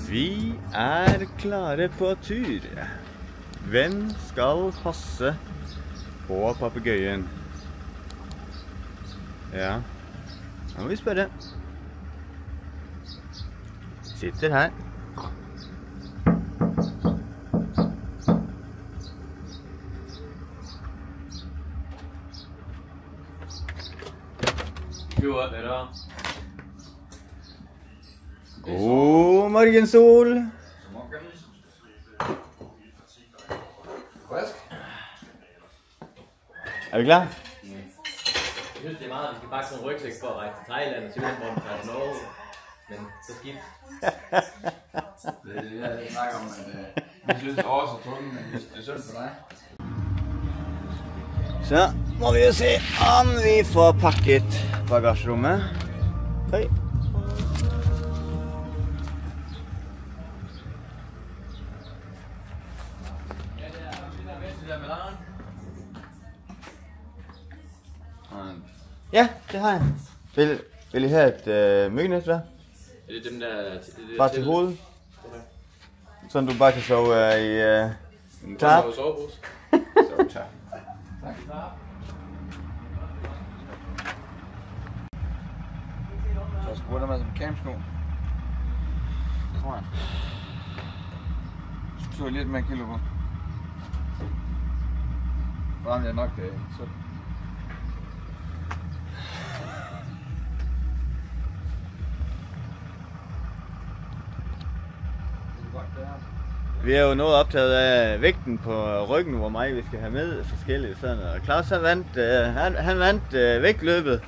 Vi er klare på tur. Hvem skal passe på papegøyen? Ja, nå må vi spørre. Sitter her. God morgen, sol. Er vi klar? Jeg synes, det er meget, at vi skal pakke sådan en rygsæk for at rejse til Thailand og Sydland, hvor vi tager til Norge. Men så skidt. Det er det, jeg snakker om, at vi synes, det er også tungt, men det er synd for dig. Så må vi jo se om vi får pakket bagasjerommet. Hei. Ja, det har jeg. Vil I have et myggenet, hvad? Er det dem, der... Bare til hovedet? Sådan du bare kan sove i klap. Sovepose. Så tak. Så skruer der med som campsko. Kom her. Så tog jeg lidt mere kilo på. Så ramte jeg nok det. Så. Vi er jo noget optaget af vægten på ryggen, hvor meget vi skal have med forskellige sådan. Og Claus han vandt vægtløbet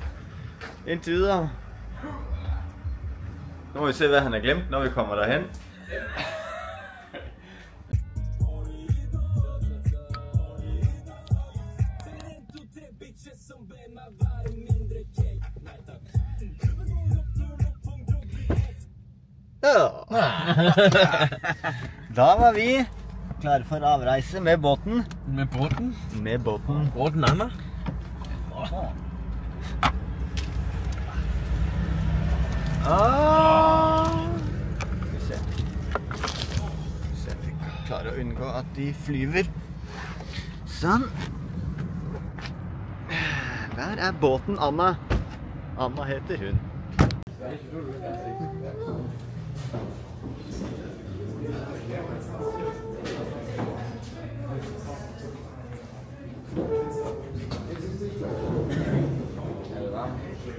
indtil videre. Nu må vi se, hvad han har glemt, når vi kommer derhen. Da var vi klare for avreise med båten. Med båten? Med båten. Båten Anna? Skal vi se om vi klarer å unngå at de flyver. Sånn. Der er båten Anna. Anna heter hun.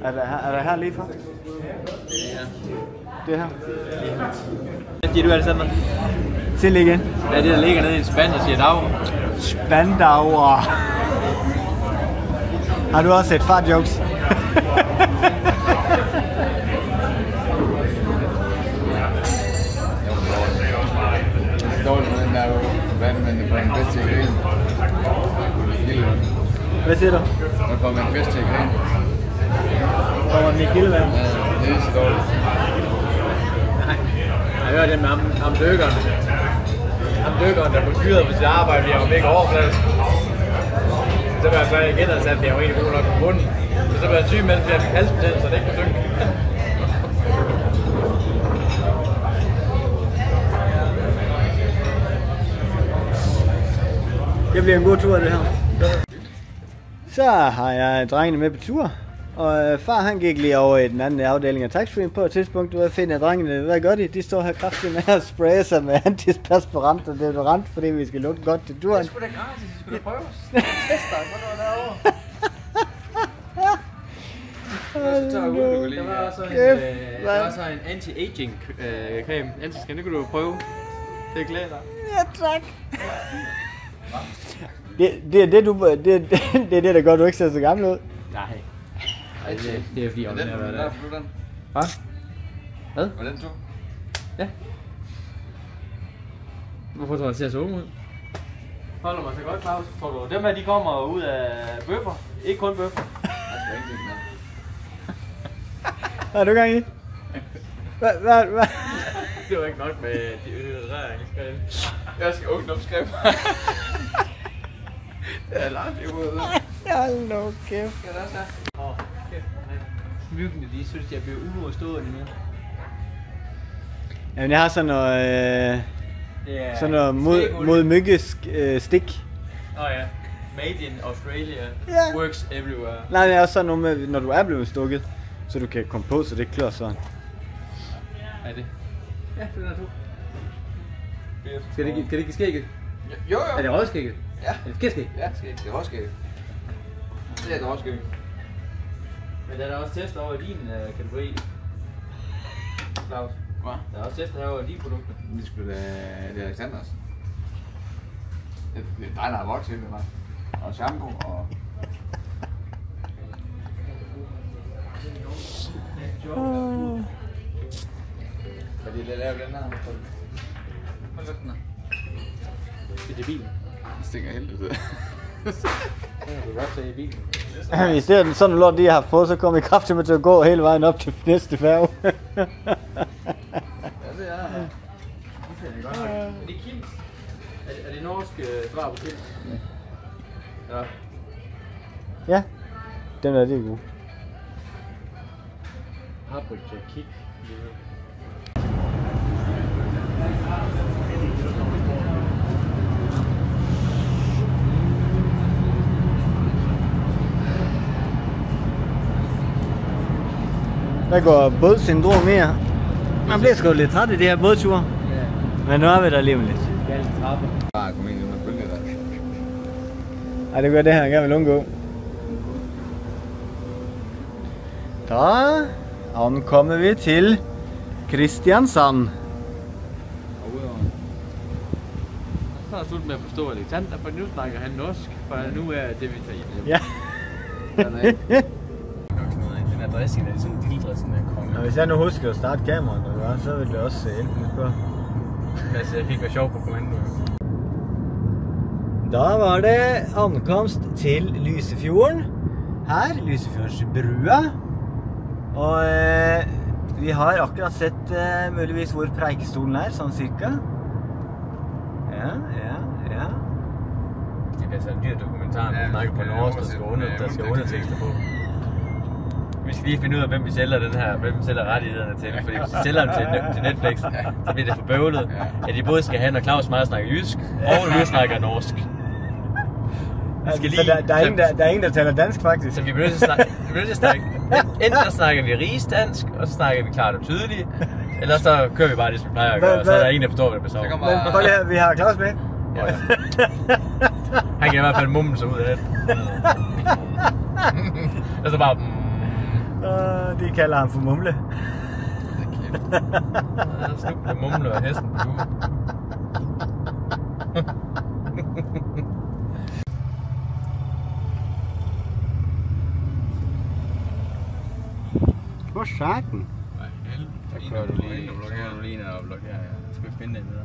Er det her lige for? Ja. Det her? Hvad siger du, Alexander? Se lige igen. Hvad er det, der ligger nede i en spand og siger dag? Spandauer. Har du også set fart-jokes? Dårligt med den der vand, men det får en bedst til at grine. Hvad siger du? Det får man bedst til at grine. Kommer den i gildevand? Ja, det er så dårligt. Nej, jeg har hørt det med ham dykkeren. Ham dykkeren, der blev fyret på sit arbejde, fordi han var mega overfladisk. Så var jeg så igen og sagde, at jeg var egentlig god nok på bunden. Og så var jeg syg, mens jeg fik halsbetændelse, så det ikke kunne synke. Det bliver en god tur, det her. Så har jeg drengene med på tur. Og far han gik lige over i den anden afdeling af taxfree på et tidspunkt. Hvad finder drengene? Hvad gør de? De står her kraftigt med at spraye sig med antisperspirant og deodorant, fordi vi skal lugte godt til turen. Det er sgu da gratis, det skulle da prøves. Jeg tester, hvornår derovre. Der var så en anti-aging creme. Anti-skin, det kunne du prøve. Det klæder dig. Ja, tak. Det er det, der gør, du ikke ser så gammel ud. Nej. Det er fordi, om den har været der. Hvad? Hvad? Var den to? Ja. Hvorfor tror du, han ser så ung ud? Holder mig så godt, Claus. Tror du, dem her, de kommer ud af bøffer? Ikke kun bøffer. Jeg skal ikke tænke med. Har du gang i? Hvad? Det var ikke nok med de øreringsgreb. Jeg skal ungdomsskrive. Det er langt i hovedet. Hold nu kæft. Skal der også Åh, kæft. Myggene, de synes, jeg bliver uforstående nu. Jamen, jeg har sådan noget, sådan noget mod myggestik. Ja. Made in Australia. Ja. Works everywhere. Nej, det er også sådan noget med, når du er blevet stukket, så du kan komme på, så det klør sådan. Er det? Ja, det er to. Skal det ikke skægget? Jo. Er det rødskægget? Ja. Er det skægget? Ja, skæg. Det er også skæg. Det er det også skæg. Men der er også tester over din kategori. Claus. Hvad? Der er også tester her over dine produkter. Det skulle da... Det er Alexanders. Det er dig, der har vokset med mig. Og shampoo og... Hvad er det, der laver den her? Hvad er den her? Det er bilen. Det stikker helvede. Det kan du godt tage i bilen. I stedet sådan en lort, de har fået, så kommer I kraftigt med til at gå hele vejen op til næste færge. Ja, det er det. Det er godt nok. Er det Kims? Er det norsk svar på Kims? Ja. Ja, den er gode. Paprika kick. Der går bådsyndrom mere. Man bliver sgu lidt træt i de her bådture. Ja. Men nu er vi der alligevel lidt. Galt trappe. Bare kom ind under bølge der. Ej, det gør det her, jeg gerne vil undgå. Da ankommer vi til Kristiansand. Og udover. Så er det slut med at forstå Alexander, for nu snakker han norsk, for nu er det, vi tager hjem. Ja. Den her dressing er sådan en lille dressing, der kommer. Og hvis jeg nu husker at starte kameraet, så vil det også enten spørge. Altså, jeg fik være sjov på kommando. Da var det ankomst til Lysefjorden. Her, Lysefjordsbrua. Og vi har akkurat sett muligvis hvor Preikestolen er, sånn cirka. Ja. Det er altså en dyr dokumentar, der snakker på norsk, der skal undertekster på. Vi skal lige finde ud af, hvem vi sælger rettighederne til, fordi hvis vi sælger dem til Netflix, så bliver det for bøvlet, at de både skal have, når Claus meget snakker jysk, og vi snakker norsk. Der er ingen, der taler dansk, faktisk. Så vi bliver nødt til at snakke, enten så snakker vi rigsdansk, og så snakker vi klart og tydeligt, eller så kører vi bare det, som vi plejer at gøre, og så er der en, der forstår, hvad det består. Men prøv lige her, vi har Claus med. Ja. Han kan i hvert fald mumle sig ud af det. Og så bare... De kalder ham for Mumle. Snuble mumle og hesten på due. Hvor satan? Så kører du lige ned og blokerer. Jeg skal finde det der.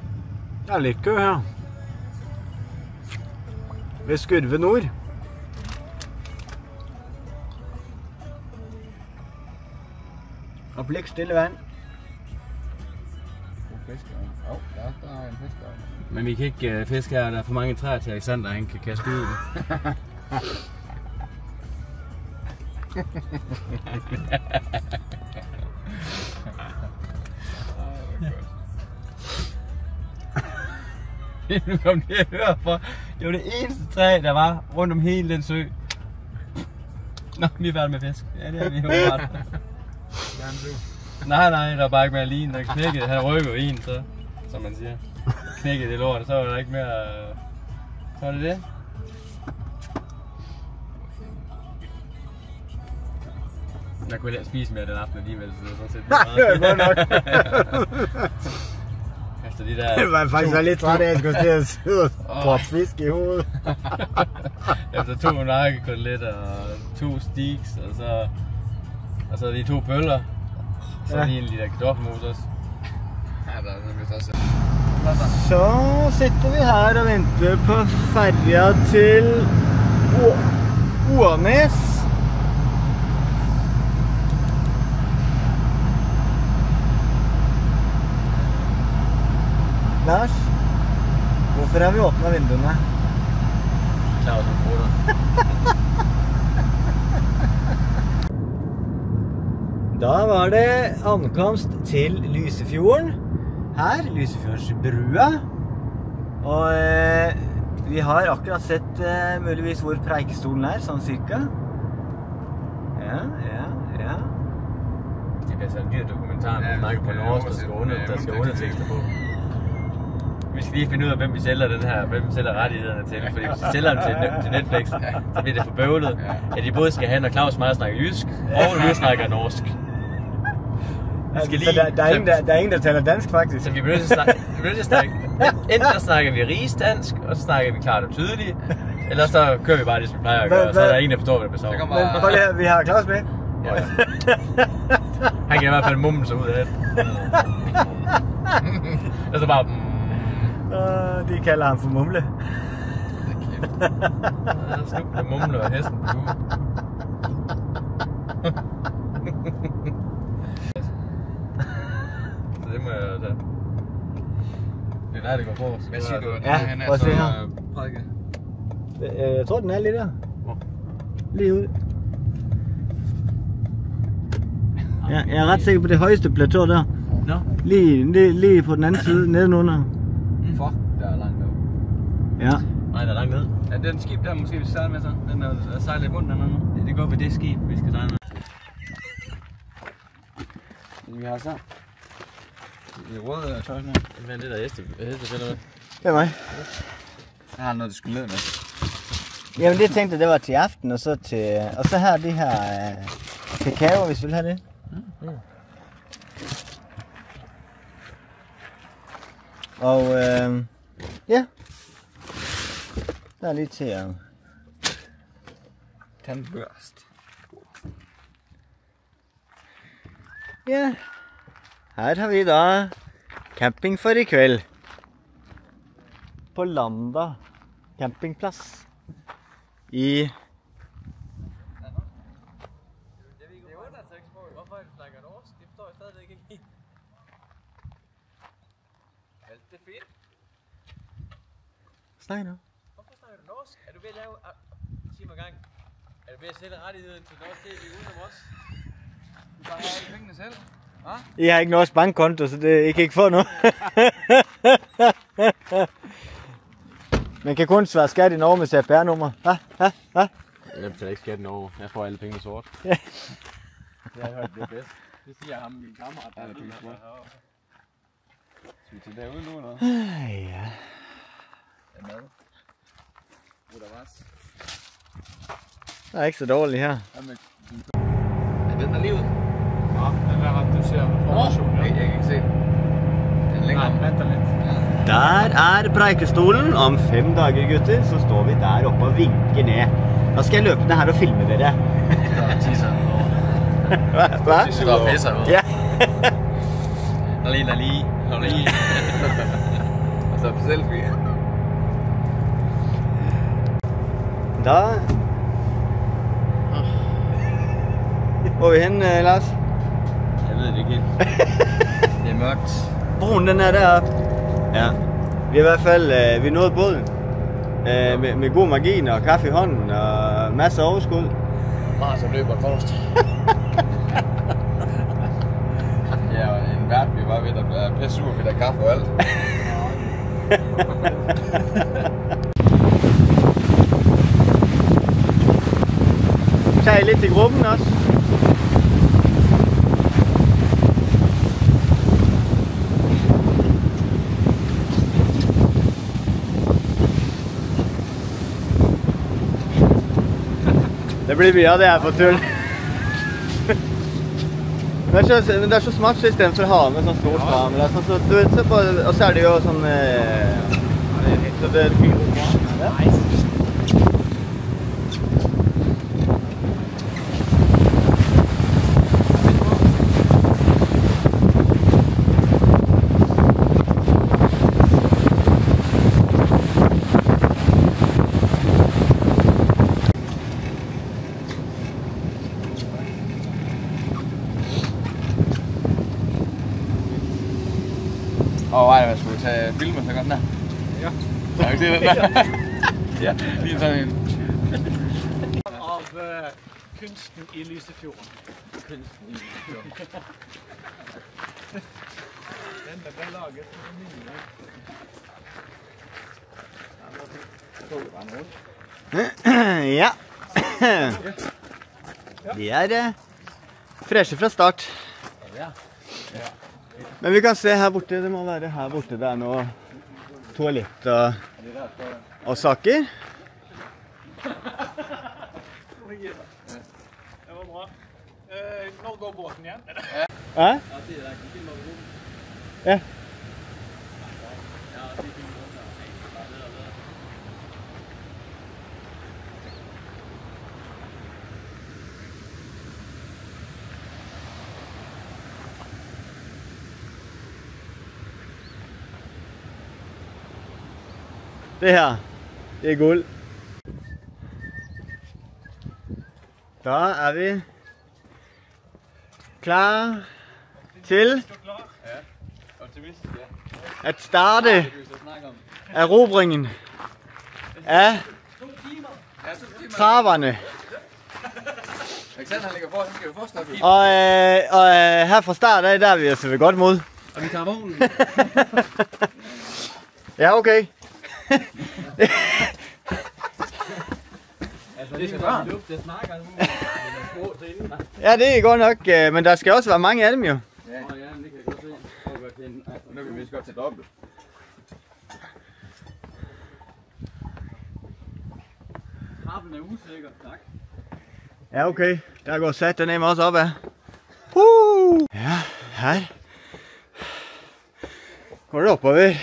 Der er lidt kø her. Ved Skurve Nord. Og blik stille vand. Der er en fisker. Men vi kan ikke fiske her, der er for mange træer til Alexander, han kan kaste ud. Nu kom det at høre for. Det var det eneste træ, der var rundt om hele den sø. Nå, vi er færdige med fisk. Ja, det er vi jo ret. Nej, der var bare ikke mere lige. Der knækkede, han røvede en, så, som man siger. Knækkede det lort, så var der ikke mere. Så var det det. Jeg kunne ikke spise mere den aften alligevel, så det var sådan set Nej, det var godt nok. Efter de der... Det var faktisk lidt træt af, at jeg skulle til at sidde og proppe fisk i hovedet. Efter 2 nakkekoteletter og 2 steaks, og så de 2 bøller. Så lige en liter kartoffelmos også. Ja, der er vist også. Så sitter vi her og venter på færja til Ånes. Lars, hvorfor har vi åpnet vinduene? Claus og bruder. Da var det ankomst til Lysefjorden. her, Lysefjordsbrua. Og vi har akkurat sett muligvis hvor Preikestolen sånn cirka. Ja. Det bliver sådan en dyr dokumentar, man snakker på norsk, der skal undertekster på. Vi skal lige finde ud af, hvem vi sælger den her, hvem vi sælger rettighederne til, fordi hvis vi sælger dem til Netflix, så bliver det for bøvlet. Ja, de både skal have, når Claus meget snakker jysk, og du snakker norsk. Så der er ingen, der taler dansk faktisk. Så vi bliver nødt til at snakke, enten så snakker vi rigsdansk, og så snakker vi klart og tydeligt, eller så kører vi bare det, som vi plejer at gøre, og så er der ingen, der forstår, hvad det består. Men prøv lige her, vi har Claus med. Ja. Han kan i hvert fald mumle sig ud af det. Og så bare... De kalder ham for Mumle. Snuble, Mumle og hesten på uge. Så det må jeg tage. Det er der, det går på. Hvad siger du? Ja, prøv at se her. Prædike? Jeg tror, den er lige der. Lige ud. Ja, jeg er ret sikker på det højeste plateau der. Nå? Lige på den anden side, nedenunder. Fuck, der er langt ned. Ja. Nej, der er langt ned. Ja, den skib der måske vi sejler med så. Den er sejlet i bunden eller noget. Ja, det går ved det skib, vi skal sejle med. Vi har så. Det er røde tøj nu. Hvad er det der hestefælder med? Det er mig. Jeg har noget, du skulle lede med. Jamen det tænkte jeg, det var til aften, og så her det her kakao, hvis vi vil have det. Og ja, der er lige til at tandbørst. Ja, her har vi da camping for i kveld. På Landa campingplass i Det er fint. Snak nu. Hvorfor snakker du norsk? Er du ved at lave... Sig mig gang. Er du ved at sælge rettigheden til norsk TV uden om os? Du bare har alle pengene selv. Hva? I har ikke norsk bankkonto, så I kan ikke få noget. Man kan kun svare skat i Norge med CPR-nummer. Jeg betaler ikke skat i Norge. Jeg får alle pengene sort. Ja. Det har jeg hørt, det er bedst. Det siger ham, min kammerat, der er penge sort. Skal vi til derude nu eller? Ja. Er mad? Hvor der var? Det er ikke så dårligt her. Er den der lige ud? Ja, den er ret, du ser formationen. Jeg kan ikke se den. Den er længere. Nej, vent lidt. Der Preikestolen. Om 5 dager, gutter, så står vi der oppe og vinker ned. Da skal jeg løpe ned her og filme dere. Der er tisser over. Hva? Der er pisser ud. Ja. Lige. Og så for selfie. Da. Hvor er vi henne, Lars? Jeg ved det ikke. Det er mørkt. Broen den er deroppe. Ja. Vi er i hvert fald vi nåede båden. Med god margin og kaffe i hånden og masser af overskud. Mars og løber forrest. Ja, og en vært, vi var ved, der blev pisse sur, fordi der er kaffe og alt. Tag lidt til gruppen også. Det blir mye av det her på turen. Men det er så smart system for å ha med sånn stort kamera. Sånn, så, du vet, så på, og så er det jo sånn så det er ja. Overvej, hvad skulle vi tage filmer så godt der? Ja. Har du ikke set den der? Ja, lige sådan en. Av kunsten i Lysefjorden. Kunsten i Lysefjorden. Ja. De er freshe fra start. Men vi kan se her borte, det må være her borte, det er noe toalett og saker. Det var bra. Når går båten igjen? Ja? Ja. Det her, det er guld. Da er vi klar til at starte erobringen af traverne. Alexander ligger for, så skal vi forstå. Og her fra start af, der er vi altså ved godt mod. Og vi tager vognen. Ja, okay. Altså, det skal bare. Det snakker Ja, det er godt nok, men der skal også være mange af dem jo. Ja, det kan jeg godt se. Nu kan vi vist godt tage dobbelt. Harpen er usikker, tak. Ja, okay. Der går sat den også op af. Ja, her. Går det oppover.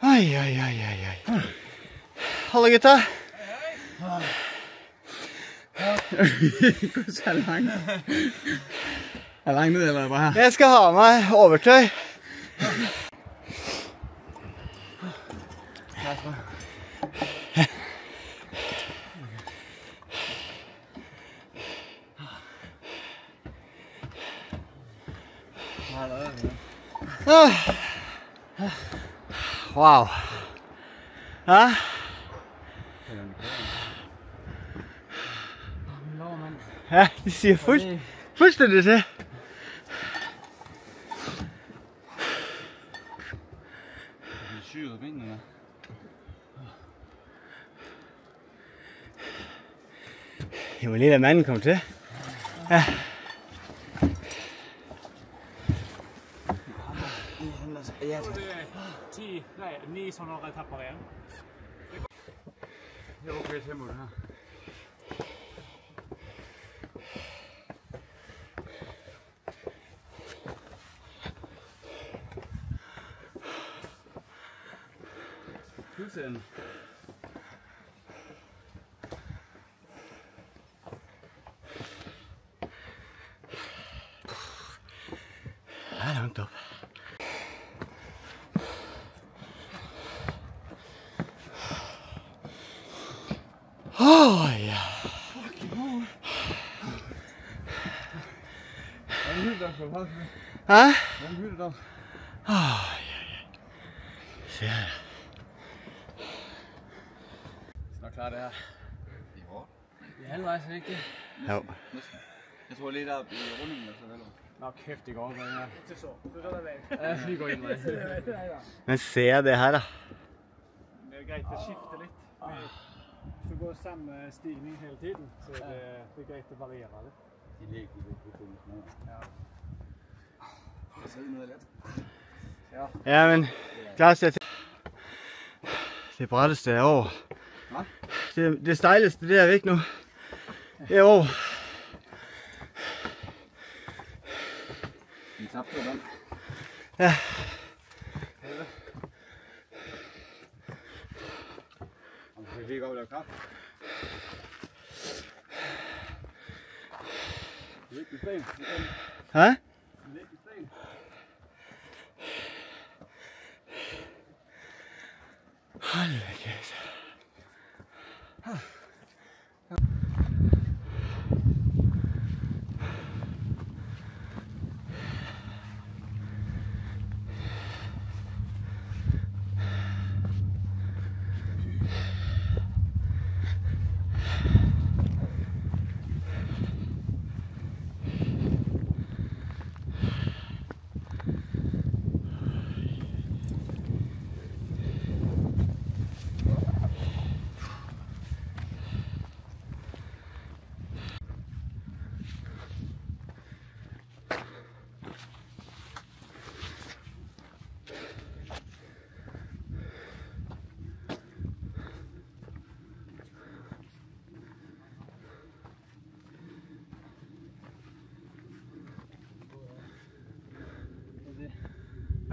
Ai. Hallo gutta. Så langt. Er langt ned eller bare her? Jeg skal ha meg overtøy. Wow. Ja? Ja, de siger fuldstændig til. Syret benene. Det var lidt af manden kom til. Ja. Det er 10, nej, 900 etapper igjen. Det er okay tempo det her. Fuldstændig. Ja, langt op. Ja. Hvordan hylder du for det? Hæ? Hvordan hylder du? Ja. Se her. Snart klar det her. Det er hårdt. Det er halvvejs, ikke det? Jo. Næsten. Jeg tror lidt op i rundingen, så vel. Nå kæft, det går op, ja. Det så det væk. Ja, vi går ind med. Men se det her da. Det er greit å skifte litt. Hvis du går samme stigning hele tiden, så det er greit å variere det. De læg, de vil få det små. Ja. Jeg sidder noget let. Ja, men klar til at det bretteste er over. Det stejleste, det er væk nu. Det er over. Vi tabte jo den. Ja. Og så kan vi gå og lave kaffe. Læg i sten. Hæ? Læg i sten. Hold da kæft.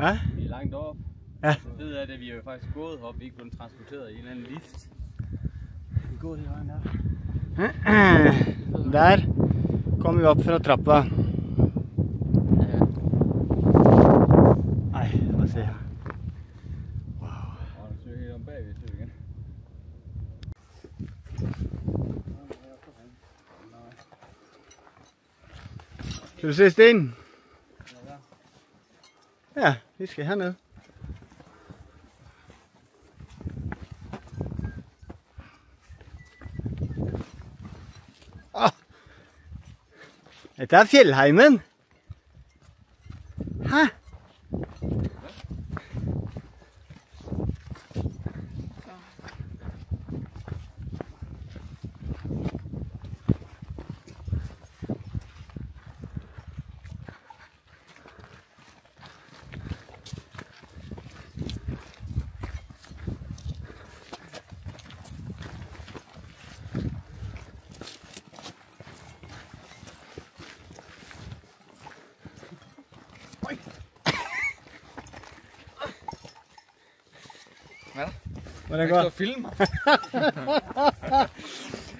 Ja? Vi er langt op. Ja. Altså, det er det, vi er jo faktisk gået op, vi er ikke blevet transporteret i en eller anden lift. Vi går hele vejen her. Der kom vi op fra trappa. Ja. Ej, lad os se her. Wow. Og nu søger helt om bagved, søger igen. Skal du se stenen? Ja, vi skal herned. Dette er fjellheimen. Hæ? Hvad? Hvordan går går? film.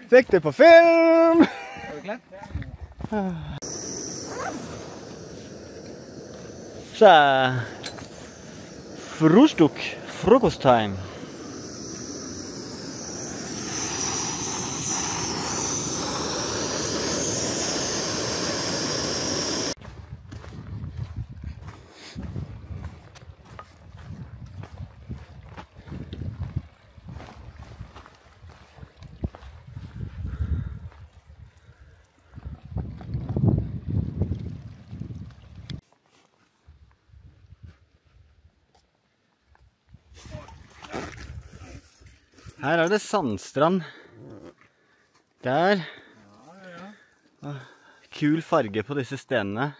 Fik det på film! Er du klar? Så frokosttime. Her er det sandstrand. Der. Kul farge på disse stenene.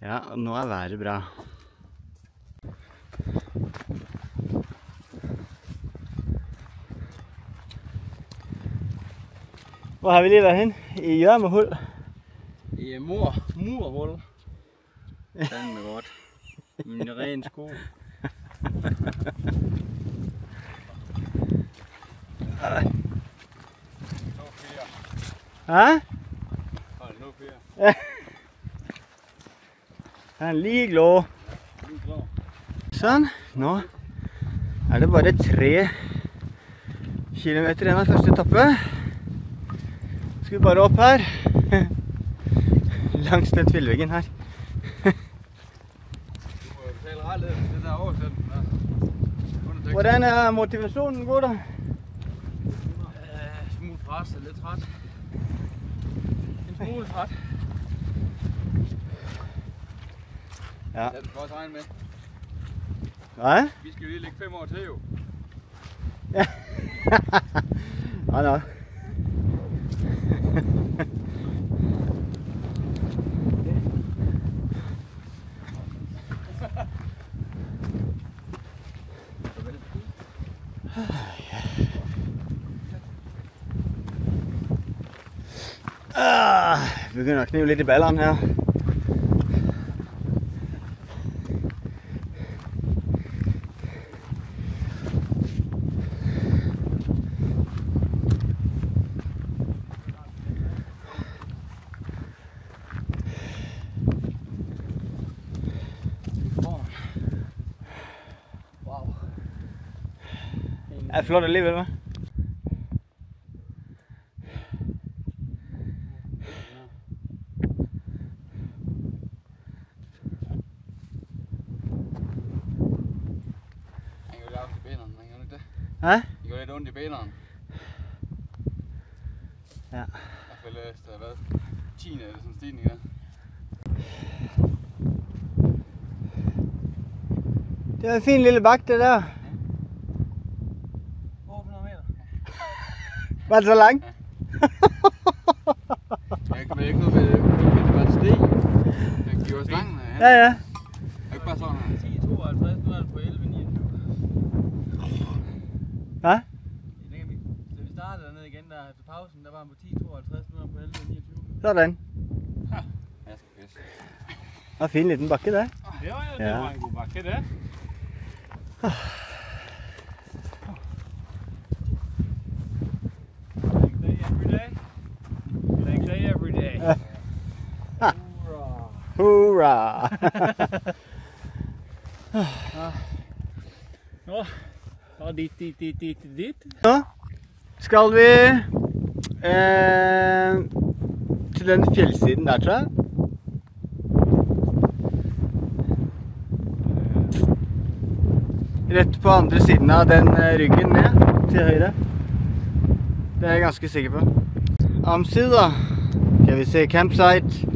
Ja, og nå er været bra. Hvor har vi lige været hen? I Gjørmehul. I murhul. Fandme godt. Min ren sko. Hæ? Hold nu 4. Ja. Han er lige glad. Sånn, nå er det bare 3 kilometer igjen av første etappe. Skal vi bare opp her. Langs den fjellveggen her. Hvordan er motivationen god da? Smule presset, lidt træt. En smule træt. Ja. Det skal også regne med. Hvad? Vi skal jo lige lægge 5 år til jo. Ja. Nå. Begynder at knive lidt i balleren her. Wow. Er det flot alligevel, hva'? Hæ? Det går lidt ondt i benene. Ja. I hvert fald efter hvad? 10. eller sådan en stigning der. Det var en fin lille bakke, det der. 800 meter. Var det så langt? Jeg kan ikke noget med det var et steg. Jeg giver slangen hen. Ja, ja. Det er ikke bare sådan her. 10,52, nu er det på 11,29. Hvad? Da vi startede dernede igen der efter pausen, der var han på 10,52, nu er han på 11,29. Sådan. Jeg skal pisse. Og fin liten bakke der. Ja, det var en god bakke, det. Leg day every day. Hurra! Nå, ja, dit. Så skal vi til den fjellsiden der, tror jeg. Rett på andre siden av den ryggen ned til høyre. Det er jeg ganske sikker på. Omsider kan vi se campsite.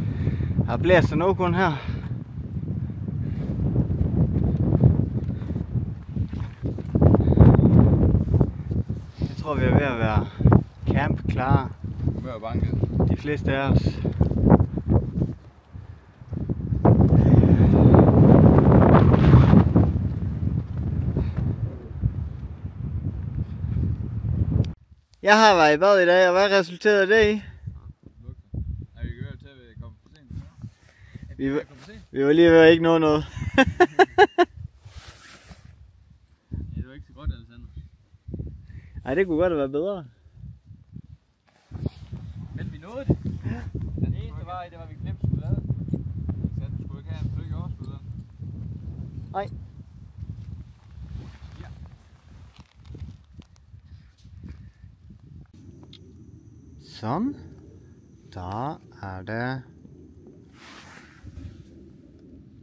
Her blæser noen her. Jeg tror vi er ved at være campklare. Mør banket. De fleste af os. Jeg har været i bad i dag, og hvad resulterede det i? Er vi gået til at komme for sent? Vi var lige ved at ikke nå noget. Det var ikke så godt, Alexander. Nej, det kunne godt have været bedre. Men vi nåede det. Den eneste var, det var, vi glemte chokolade. Så du skulle ikke have en stykke overskud. Nej. Sånn. Da er det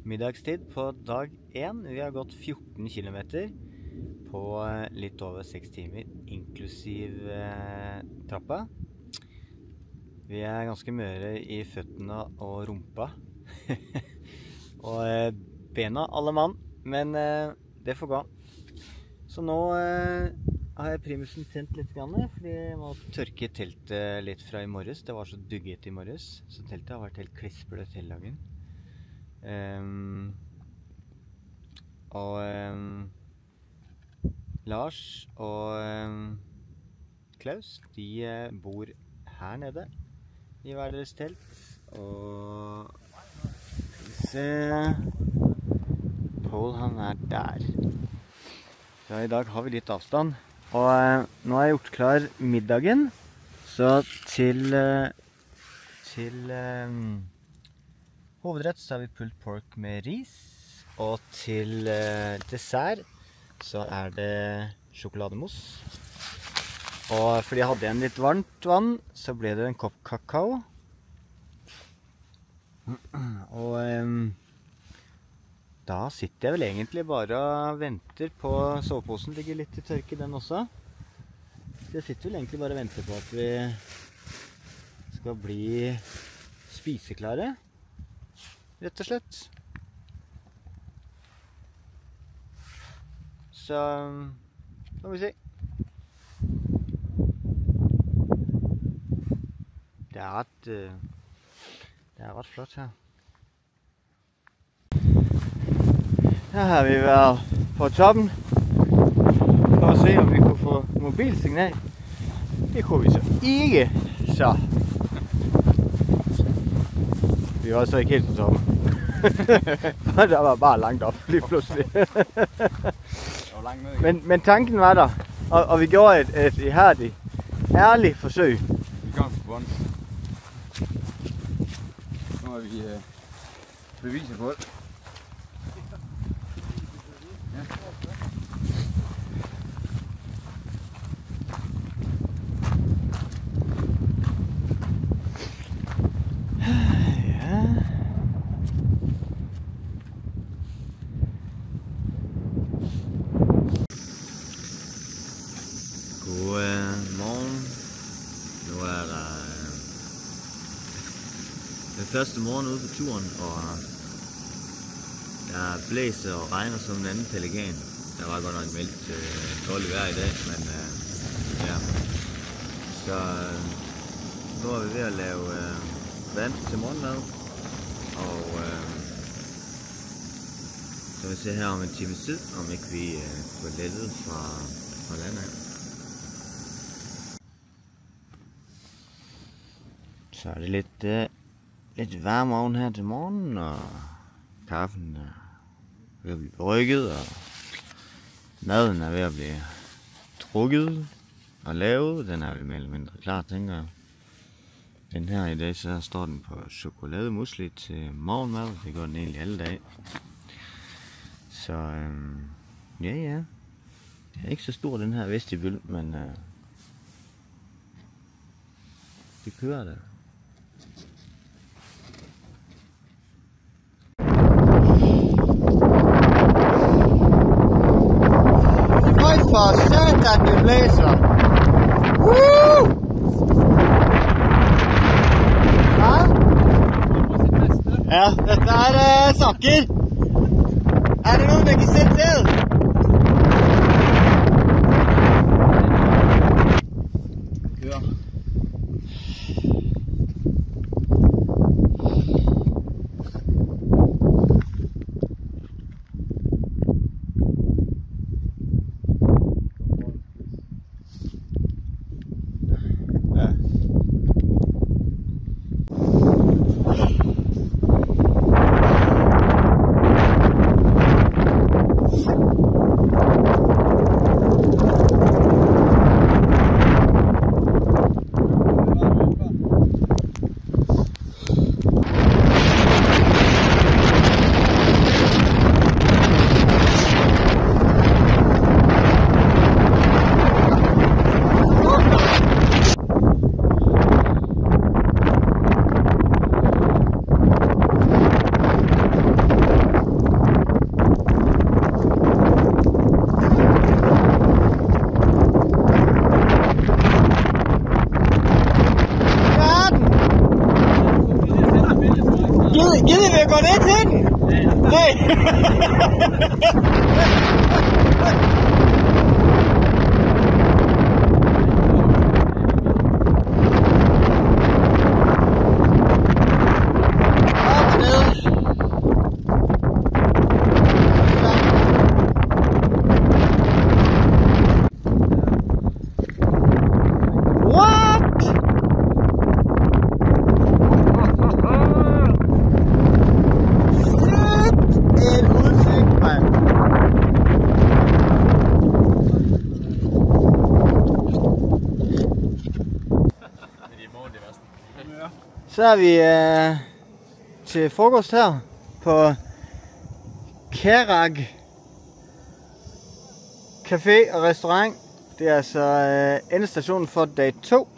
middagstid på dag 1. Vi har gått 14 kilometer på litt over 6 timer, inklusiv trappa. Vi er ganske møre i føttene og rumpa. Og bena alle mann, men det får gå. Så nå har jeg primusen tent litt grann, fordi jeg må tørke teltet litt fra i morges. Det var så dugget i morges, så teltet har vært helt klissbløtt hele dagen. Lars og Klaus, de bor her nede i hver deres telt. Og se, Paul han er der. Så i dag har vi litt avstand. Og nå har jeg gjort klar middagen. Så til hovedrett så har vi pulled pork med ris. Og til dessert så er det sjokolademos. Og fordi jeg hadde igjen litt varmt vann, så ble det en kopp kakao. Og da sitter jeg vel egentlig bare og venter på soveposen. Ligger litt i tørke den også. Jeg sitter vel egentlig bare og venter på at vi skal bli spiseklare, rett og slett. Så da må vi se. Det er ret flott her. Her har vi været på toppen for at se, om vi kunne få mobilsignal. Det kunne vi så ikke, så vi var så ikke helt på toppen. Der var bare langt op lige pludselig. Men tanken var der, og vi gjorde et ihærdigt, ærligt forsøg. Vi kom på bunden. Nu har vi beviser på det. Første morgen ude på turen, og der blæser og regner som en anden pelikan. Der var godt nok meldt dårligt vejr i dag, men ja. Så nu er vi ved at lave vand til morgenmad, og så vil vi se her om en times tid, om ikke vi får lettet fra landet. Så er det lidt varm oven her til morgen, og kaffen er ved at blive brygget, og maden er ved at blive trukket og lavet. Den er vel mere eller mindre klar, tænker jeg. Den her i dag, så står den på chokolademusli til morgenmad. Det gør den egentlig alle dage. Så ja. Det er ikke så stor den her vestibøl, men det kører da. Høj for satan, det blæser! Woo! Ja, dette er saker! Er det noen jeg kan se til? Gider vi at gå ned til den? Nej. Så er vi til frokost her på Kerak Café og Restaurant. Det er altså endestationen for dag 2.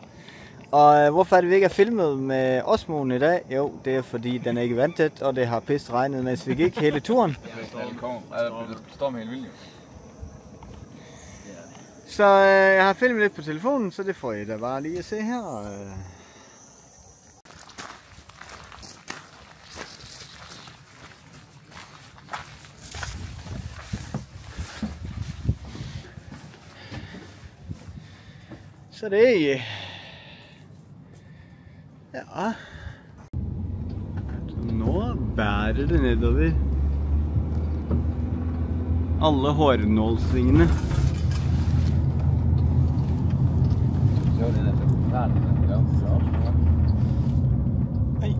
Og hvorfor er det, vi ikke er filmet med Osmoen i dag? Jo, det er fordi den er ikke vandtæt, og det har pist regnet, mens vi gik hele turen. Storm helt vildt. Så jeg har filmet lidt på telefonen, så det får I da bare lige at se her. Så det er ja. Nå bærer det nedover alle hårnålsvingene. Hej,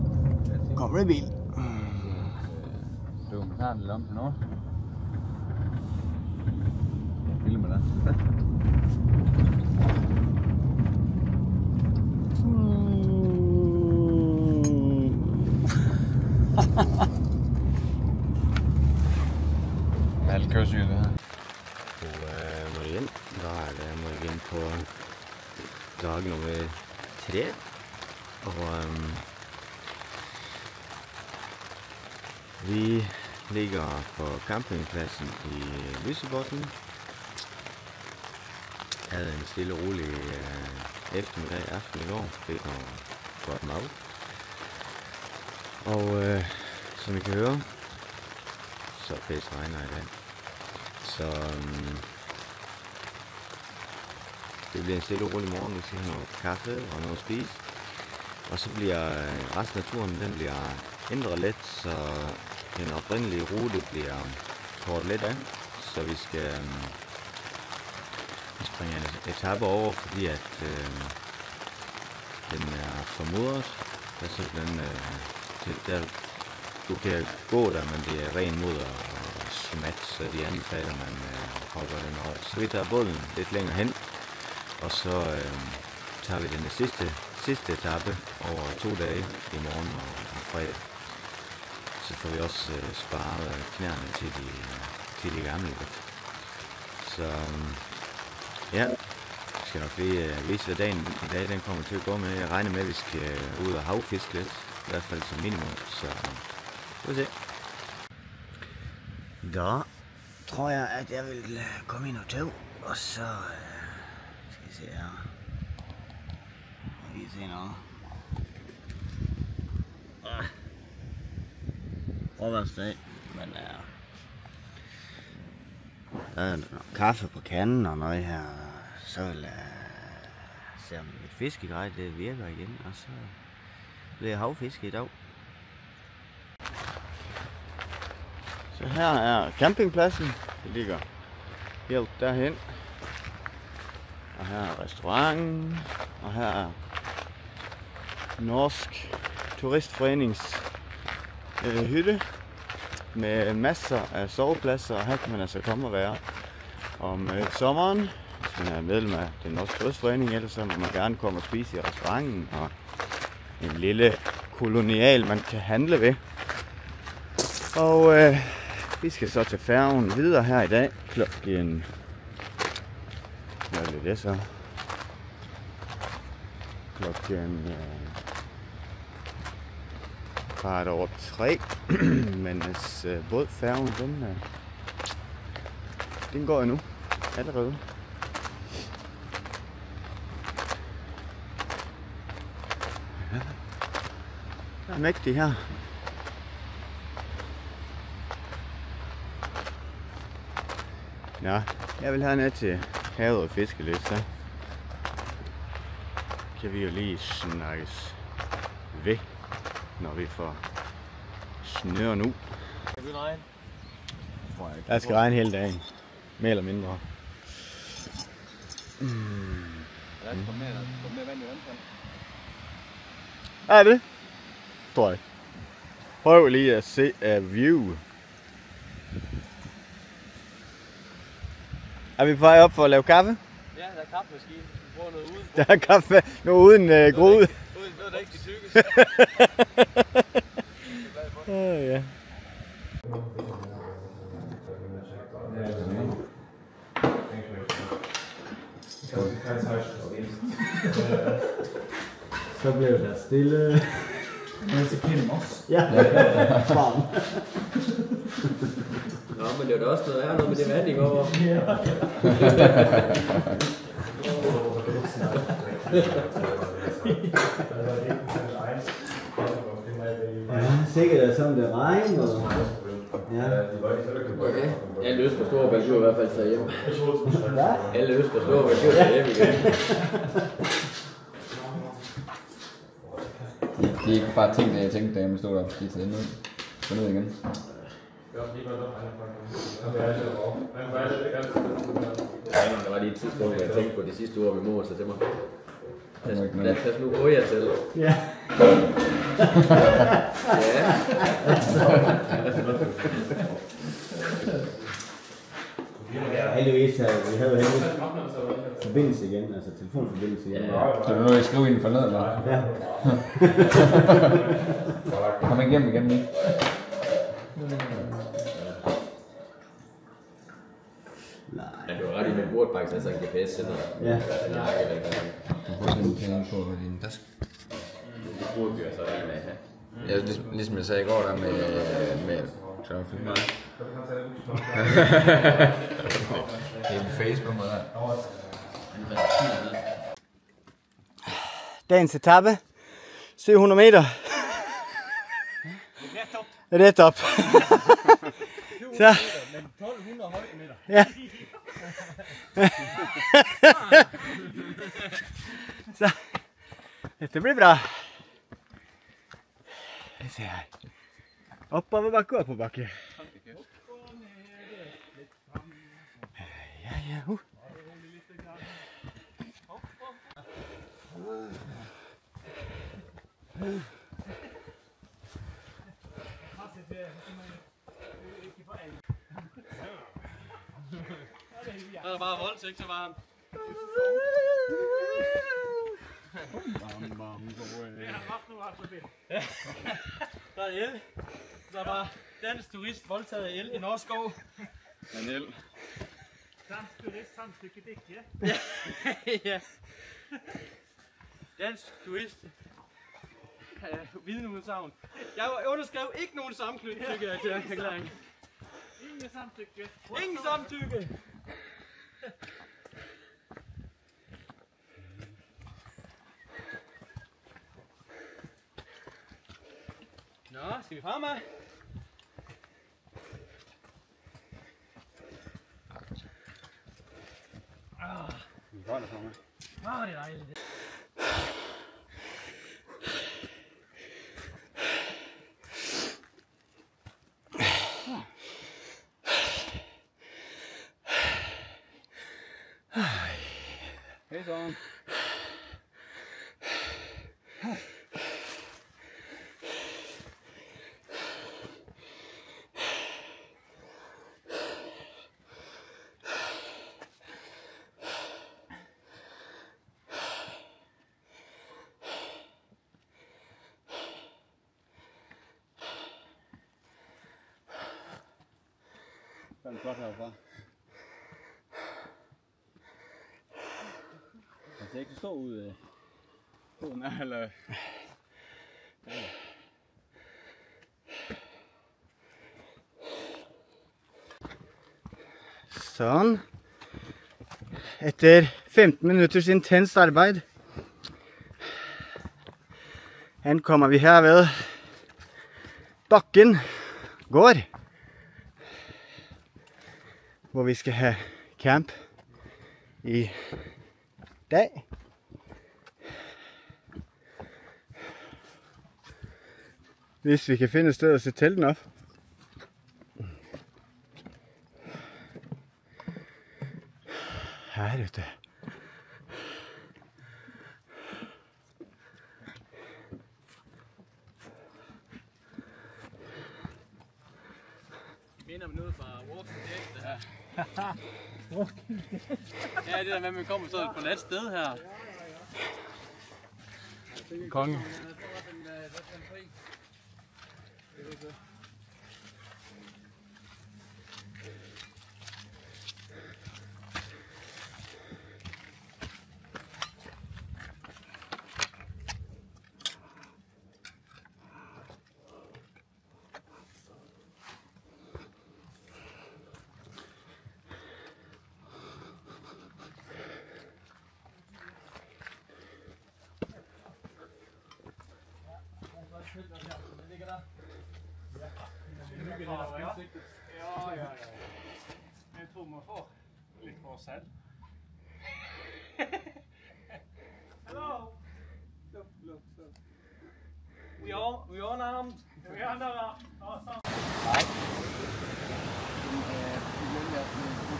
kommer det bil. Du kan tage lidt om til noget. Jeg filmer dig. Alt køresyge det her. God morgen. Da er det morgen på dag nummer 3. Og vi ligger på campingpladsen i Lysebotn. Havde en stille og rolig aften i går. Fik noget godt mad. Og som I kan høre, så pisse regner i dag. Så det bliver en stille og rolig morgen. Vi skal have noget kaffe og noget at spise. Og så bliver resten af turen, den bliver ændret lidt, så den oprindelige rute bliver kortet lidt af. Så vi skal springe en etape over, fordi at den er formodret. Der er simpelthen, du kan gå der, men det er ren mudder og smat, så de anbefaler, at man hopper den over. Så vi tager båden lidt længere hen, og så tager vi den sidste etape over 2 dage i morgen og fredag. Så får vi også sparet knæerne til de gamle. Så ja, jeg skal nok lige vise, hvad dagen i dag den kommer til at gå med. Jeg regner med, at vi skal ud og havfiske lidt, i hvert fald som minimum. Så vi se. Da tror jeg, at jeg vil komme ind og tøv, og så skal vi se her. Vi kan se noget. Frokostdag, men der er kaffe på kanden og noget her. Så vil jeg se om et fiskegrej det virker igen, og så bliver jeg havfiske i dag. Så her er campingpladsen. Det ligger helt derhen. Og her er restauranten, og her er Norsk Turistforenings hytte med masser af sovepladser, og her kan man altså komme og være om sommeren, hvis man er medlem af den Norske Turistforening, ellers så må man gerne komme og spise i restauranten, og en lille kolonial man kan handle ved. Og vi skal så til færgen videre her i dag klokken, hvad er det så? Klokken 3, men bådfærgen den går endnu allerede. Ja. Der er mægtig her. Ja, jeg vil herned til havet og fiske lidt, så kan vi jo lige snakkes ved, når vi får snøren ud. Skal vi regne? Der skal regne hele dagen, mere eller mindre. Der skal komme mere vand i vandfald. Er det? Tror jeg. Prøv lige at se a view. Er vi på vej op for at lave kaffe? Ja, der er kaffemaskine. Vi prøver noget uden. Der er kaffe nu uden grude. Uden noget, der ikke skal tykkes. Ja. Så blev der stille. Men så kender også. Ja. Nå, men det er da også noget med det vand, ikke over? Ja, sikkert er sådan det regner. Ja. Okay. Alle øst på Storebælt, du i hvert fald tager hjem. Hvad? Alle øst på Storebælt, du tager hjem igen. Det er ikke bare ting, jeg tænkte, da jeg stod der og skulle tage ned. Gå ned igen. Der var lige et tidspunkt, hvor jeg tænkte på de sidste ord, min mor sagde til mig. Pas nu på jer selv. Ja. Ja. Heldigvis, vi havde heldigvis forbindelse igen, altså telefonforbindelse igen. Så du nu jeg skrive inden for ned, eller? Ja. Kom igennem igen, ikke? Nej. Ja, du har ret i, min bord faktisk altså en GPS-sender. Ja. Du får sådan en ting på din taske. Det burde vi altså en af her. Ja, ligesom jeg sagde i går der med traffic. Det er en Facebook med der. Dagens etape. 700 meter. Ret op. Så. Men 1200 højdemeter. Ja. Så. Det blir bra. Se her. Oppoverbakke og oppoverbakke. Ja. Så er der bare voldtægt til varmt. Der er el. Der er bare dansk turist voldtaget af el i norsk skov. En el. Dansk turist, samtykke ikke. Ja. Dansk turist. Vidneudsagn. Jeg underskrev ikke nogen samtykke til erklæringen. Ingen samtykke. Ingen samtykke. Nå, skal vi fremad? Vi holder for mig. Det er dejligt. Hej så. Det er godt herfra. Det ser ikke så ud af foden af, eller... Sådan. Efter 15 minutters intenst arbejde ankommer vi her ved Bakken gård, hvor vi skal have camp i dag. Hvis vi kan finde et sted at sætte telten op. Her er det. Minder man noget fra Walking Dead, det her. Ja, det der med, at man kommer så på et andet sted her. Konge. Ja. Jeg tror man får lidt for sand. Hello. Look. We all armed. Vi andre der. Nej.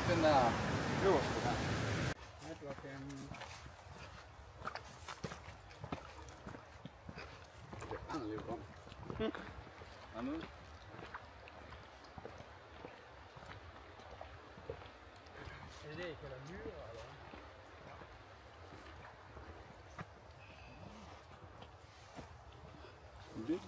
Den der øverste her. Det brænder lidt om. Hernede. Er det det, I kalder myrer, eller hvad? Det?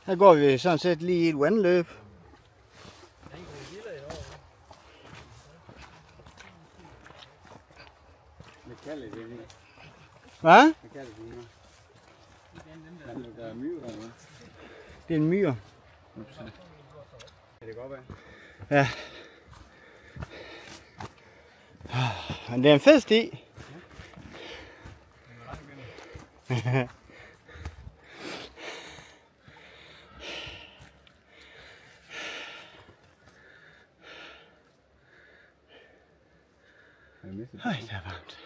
Her går vi sådan set lige i et vandløb. Hvad kalder det her? Hvad? Hvad kalder det her? Der er myrer eller hvad? Det er en myr. Kan det godt være? Ja. Men det er en fed sti. Ej, det er varmt.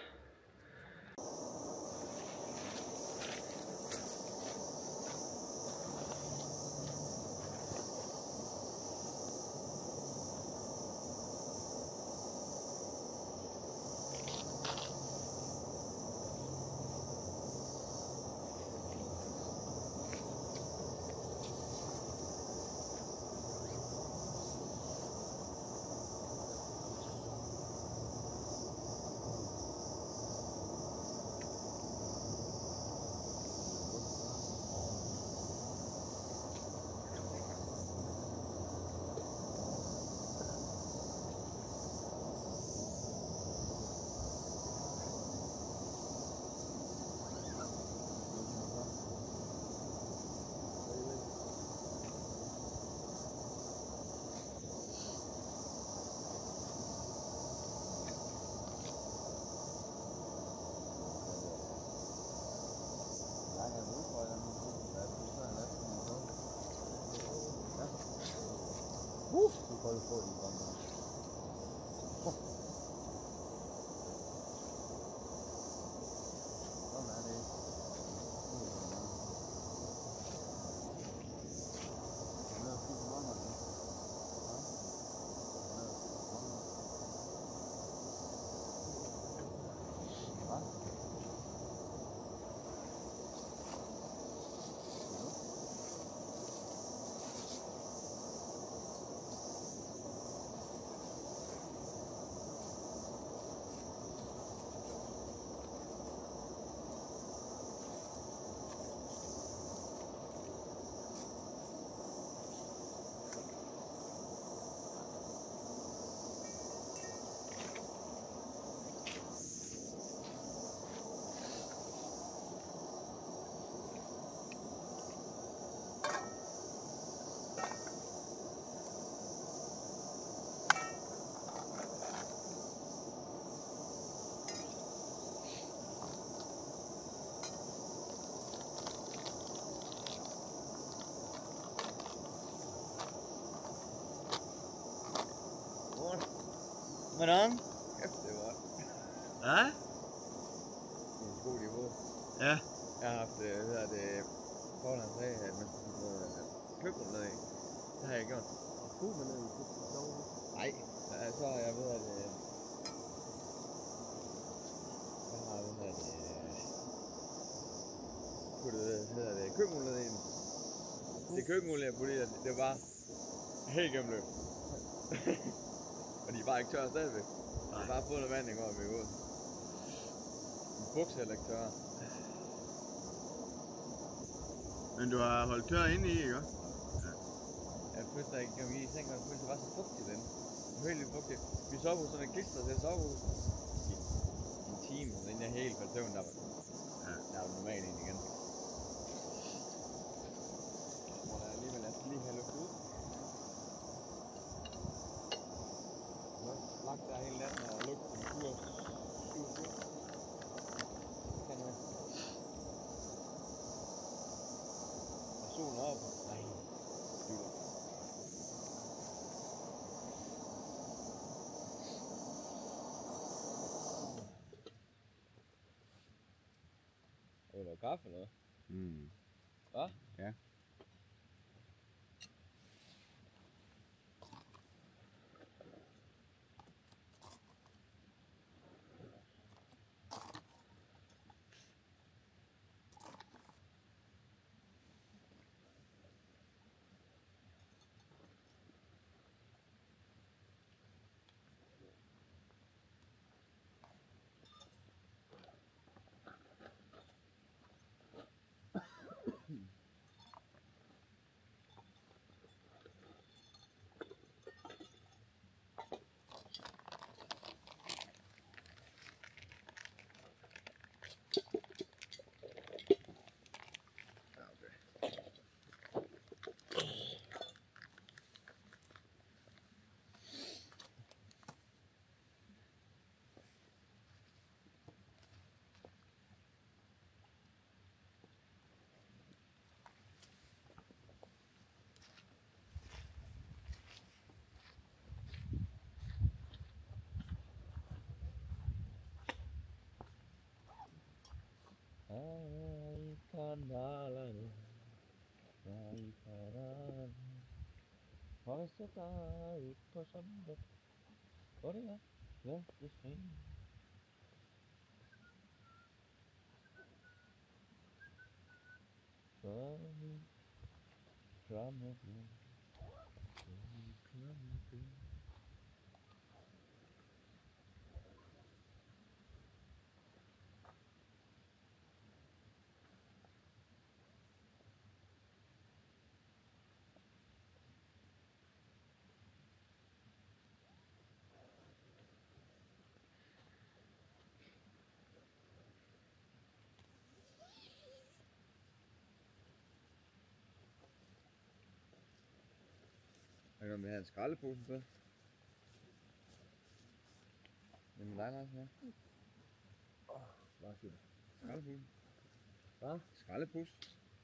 kolde fod i gang. Sådan er det. Hvordan? Kæft, det var Ja? en god niveau. Ja. Jeg har haft, Forland sagde, at man skulle få køkken ned i. Det har jeg gjort. Kunne man ned i Nej, så har jeg ved, at jeg har puttet køkken ned i den. Det køkkenulle, jeg puttede i, det var bare helt gennemløb. Og de er bare ikke tørre stadigvæk. De har bare fået noget vand i går, vi er ude. En buks heller ikke tørre. Men du har holdt tør inde i, ikke? Jeg følte, da jeg kom i seng, og jeg følte, det var så fugtigt den. Helt vildt fugtigt. Vi sov på sådan en klister til sovehus i en time, og inden jeg helt faldt søvn, der var normalt ind igen. Hvor der alligevel lige have luft ud. Lagt der hele natten og lugtet en tur. Kan jeg. Og solen er oppe. Nej. Dytter. Er der kaffe eller noget? Hvad? Ja. Ay, kanalane, ay, kanalane. Højeste dig på søndag. Hvor det er? Ja, det er fint. Fremme blå. Er der med at have en skraldepose på? Men med dig, Larsen, ja? Hvad siger du? Skraldepose. Hvad? Skraldepose.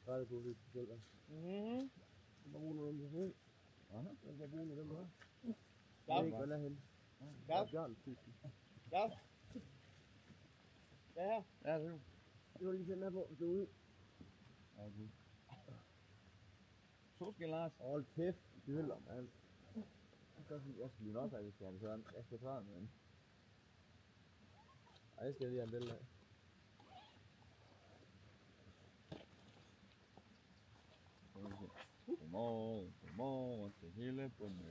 Hvad er det på, det specielt, hvad? Mhm. Hvad bruger du dem til? Aha. Hvad bruger du dem her? Stop. Hvad er henne? Stop. Stop. Ja, her. Ja, det er jo. Du har lige sendt med på, hvis du er ude. Ja, okay. Solskin, Lars. Hold kæft, det vil om alt. Jeg skal lige nok have det, skal jeg sådan. Jeg skal tage med den. Ej, det skal jeg lige have en billede af. Godmorgen til hele bunden.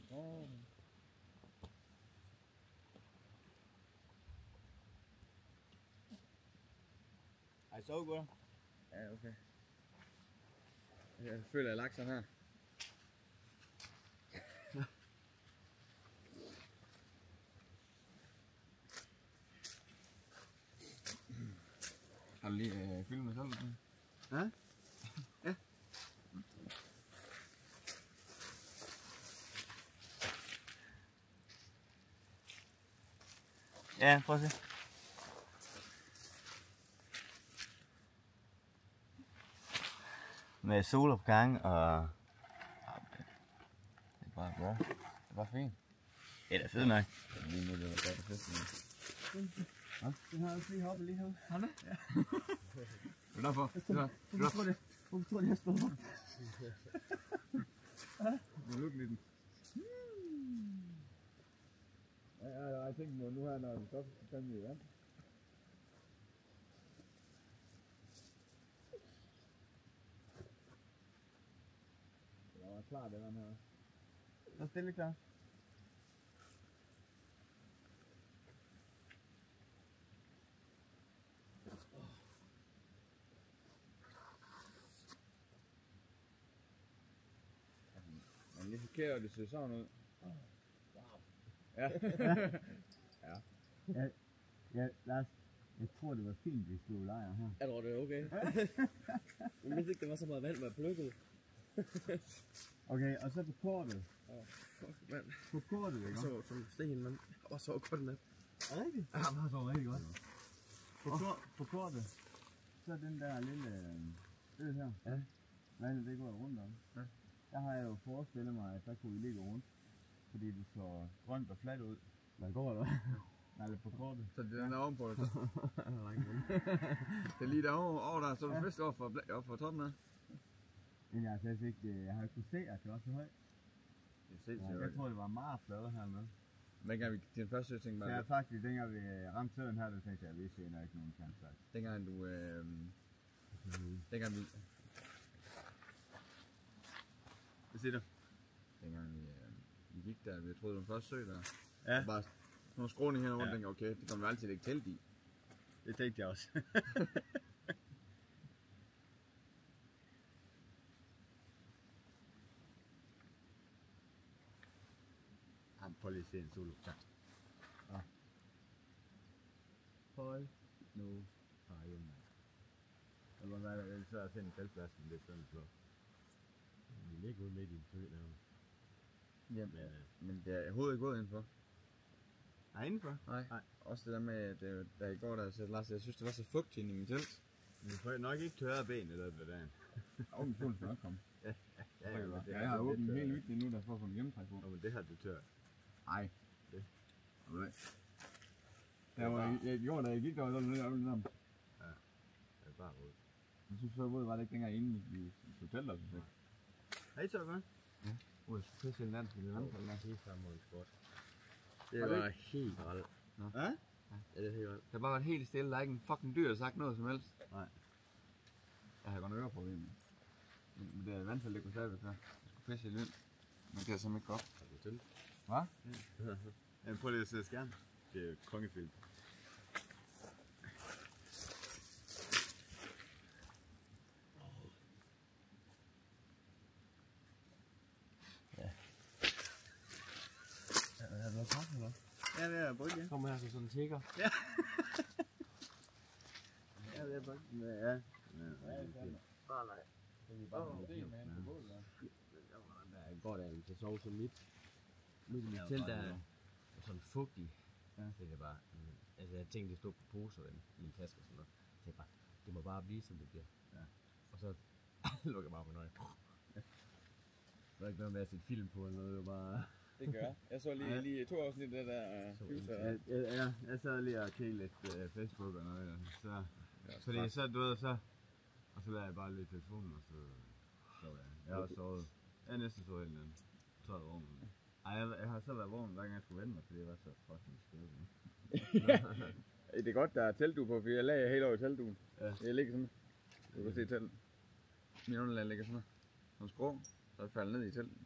Ej, så godt. Ja, okay. Jeg føler, jeg har lagt sådan her. Har du lige filmet selv? Ja? Ja. Ja, prøv at se. Med solopgang og... Det er bare bra. Det er bare fint. Det er da fedt nok. Lige nu det er godt at feste med. Den har også lige hoppet lige her. Har det? Ja. Det er derfor. Hvorfor tror du, jeg stod op? Du er lukket i den. Ja, jeg tænkte nu her, når den står fandme i vand. Det var klar, det vand her. Så stille klar. Man lige forkert, det ser sådan ud. Ja. Ja, Lars, jeg tror det var fint, hvis du leger her. Jeg tror det er okay. Jeg vidste ikke, der var så meget vand med plukket. Okay, og så på kortet. Fuck, mand. På kortet, ikke? Så som sten, mand. Og så godt nat. Er det rigtigt? Ja, han har så rigtig godt. På kortet, så er den der lille ø her. Ja. Vandet, det går rundt om. Ja. Der har jeg jo forestillet mig, at der kunne vi ligge rundt. Fordi det så grønt og fladt ud. Hvad går der? Nej, lidt på kortet. Så det er den der ovenpå det. Det er lige derovre over der, så er du først op for toppen af. Men jeg har slet ikke, jeg har ikke kunnet se, at det var så højt. Det er sindssygt. Jeg tror, det var meget flade hernede. Dengang vi, din første tænkte Så bare, jeg faktisk, dengang vi ramte søen her, der tænkte jeg, at vi ser ikke nogen chance. dengang du, dengang vi, Hvad siger du? dengang vi gik der, vi troede det var den første sø der. Ja. Og bare sådan nogle skråning henover, Ja. tænkte jeg, okay, det kommer vi altid ikke telt i. Det tænkte jeg også. Prøv lige at se en solo. Ja. Hold nu fejl, mand. Det må være lidt svært at finde teltpladsen, det er sådan flot. Vi ligger ude midt i en sø der. Jamen, men det er overhovedet ikke gået indenfor. Nej, indenfor? Nej. Også det der med, at da i går, der sagde Lars, jeg synes, det var så fugtigt inde i min telt. Vi får nok ikke tørre ben i løbet af dagen. Åh, solen skal nok komme. Ja, Jeg har åbnet helt nyt nu, der får få en gennemtræk på. men det har du tørt. Nej. Det. Nej. Der var, i går, da jeg gik der, var sådan lidt ærgerligt sammen. Det er bare ud. Jeg synes, så var det ikke længere inde i hotellet. Hej så, hvad? Ude i pisse land, fordi det er vandfald der. Helt frem mod sport. Det Det var var helt ret. Ja? Ja, det er helt ret. Det har bare været helt stille, der er ikke en fucking dyr, der har sagt noget som helst. Nej. Jeg har godt nok øreproblemer. Men det er vandfald, det kunne stadigvæk være. Jeg skulle pisse i vind. Men det kan jeg simpelthen ikke gå op. Er du til? Hvad? Ja, prøv lige at se skærmen. Det er kongefilm. Er du kaffe, eller? Ja, det er brygge. Kom her, så sådan en tigger. Ja, det er brygge. Ja. Nej, nej. Det er bare der går der til sove så midt. Nu kan mit telt der er sådan fugtig. Ja. Det er bare, altså jeg tænkte, det stod på poser i en taske og sådan noget. Jeg tænkte bare, det må bare blive, som det bliver. Ja. Og så lukker jeg bare på nøje. Der er ikke noget med at sætte film på eller noget, det var bare... Det gør jeg. Jeg så lige 2 afsnit af det der Fuse. Jeg sad lige og kiggede lidt Facebook og noget, så... Fordi så, du ved, så... Og så lader jeg bare lidt telefonen, og så sov jeg. Jeg har også sovet. Jeg er næsten sovet hele natten. Så er jeg vågen. Ej, jeg har så været vågen, hver gang jeg skulle vende mig, fordi jeg var så fucking skød. Det er godt, der er teltdue på, for jeg lagde helt over i teltduen. Ja. Jeg ligger sådan. Du kan se telt. Min underlag ligger sådan her. Nogle skrå, så jeg falder ned i teltet.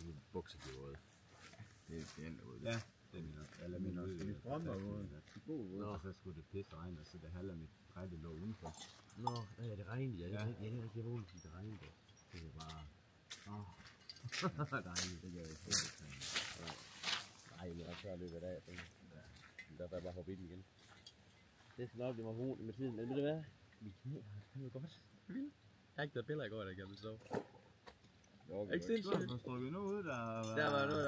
Min bukser bliver våde. Det er endda ude. Ja, det er min også. Eller min også. Min strømper ude. Nå. Og så skulle det pisse regne, og så det halve af mit træ, det lå udenfor. Nå, ja, det regnede. Ja, det er ikke vågen, fordi det regnede. Det er bare... dejligt. Det gør jeg ikke. Nej, men jeg kører løbet af. Derfor er jeg bare hoppet i den igen. Det skal nok blive mig roligt med tiden, men ved du hvad? Mit knæ har det godt. Vildt. Jeg har ikke taget billeder i går, der kan man så. Ikke sindssygt. Du har strukket noget ud, der har været... Der var noget,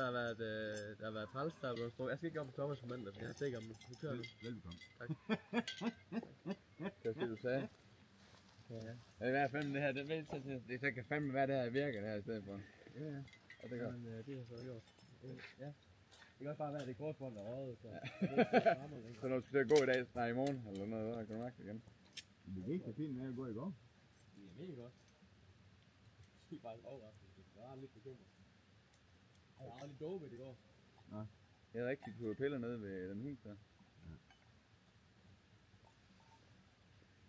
der har været træls, der er blevet strukket. Jeg skal ikke op på Thomas på mandag, for jeg er sikker om det. Vi kører nu. Velbekomme. Tak. Det var det, du sagde. Ja. Det er i hvert fald det her, det kan fandme være det her virker det her i stedet for. Ja. Og det gør. Men det har så gjort. Ja. Det kan også bare være, at det er kortbånd og røget, så... Så når du skal gå i dag, snart i morgen, eller noget, så kan du mærke det igen. Det gik det fint med at gå i går. Det er mega godt. Det er faktisk overraskende. Jeg var lidt bekymret. Jeg var lidt dårlig i går. Nå. Jeg havde rigtig kunne piller nede ved den hus der. Ja.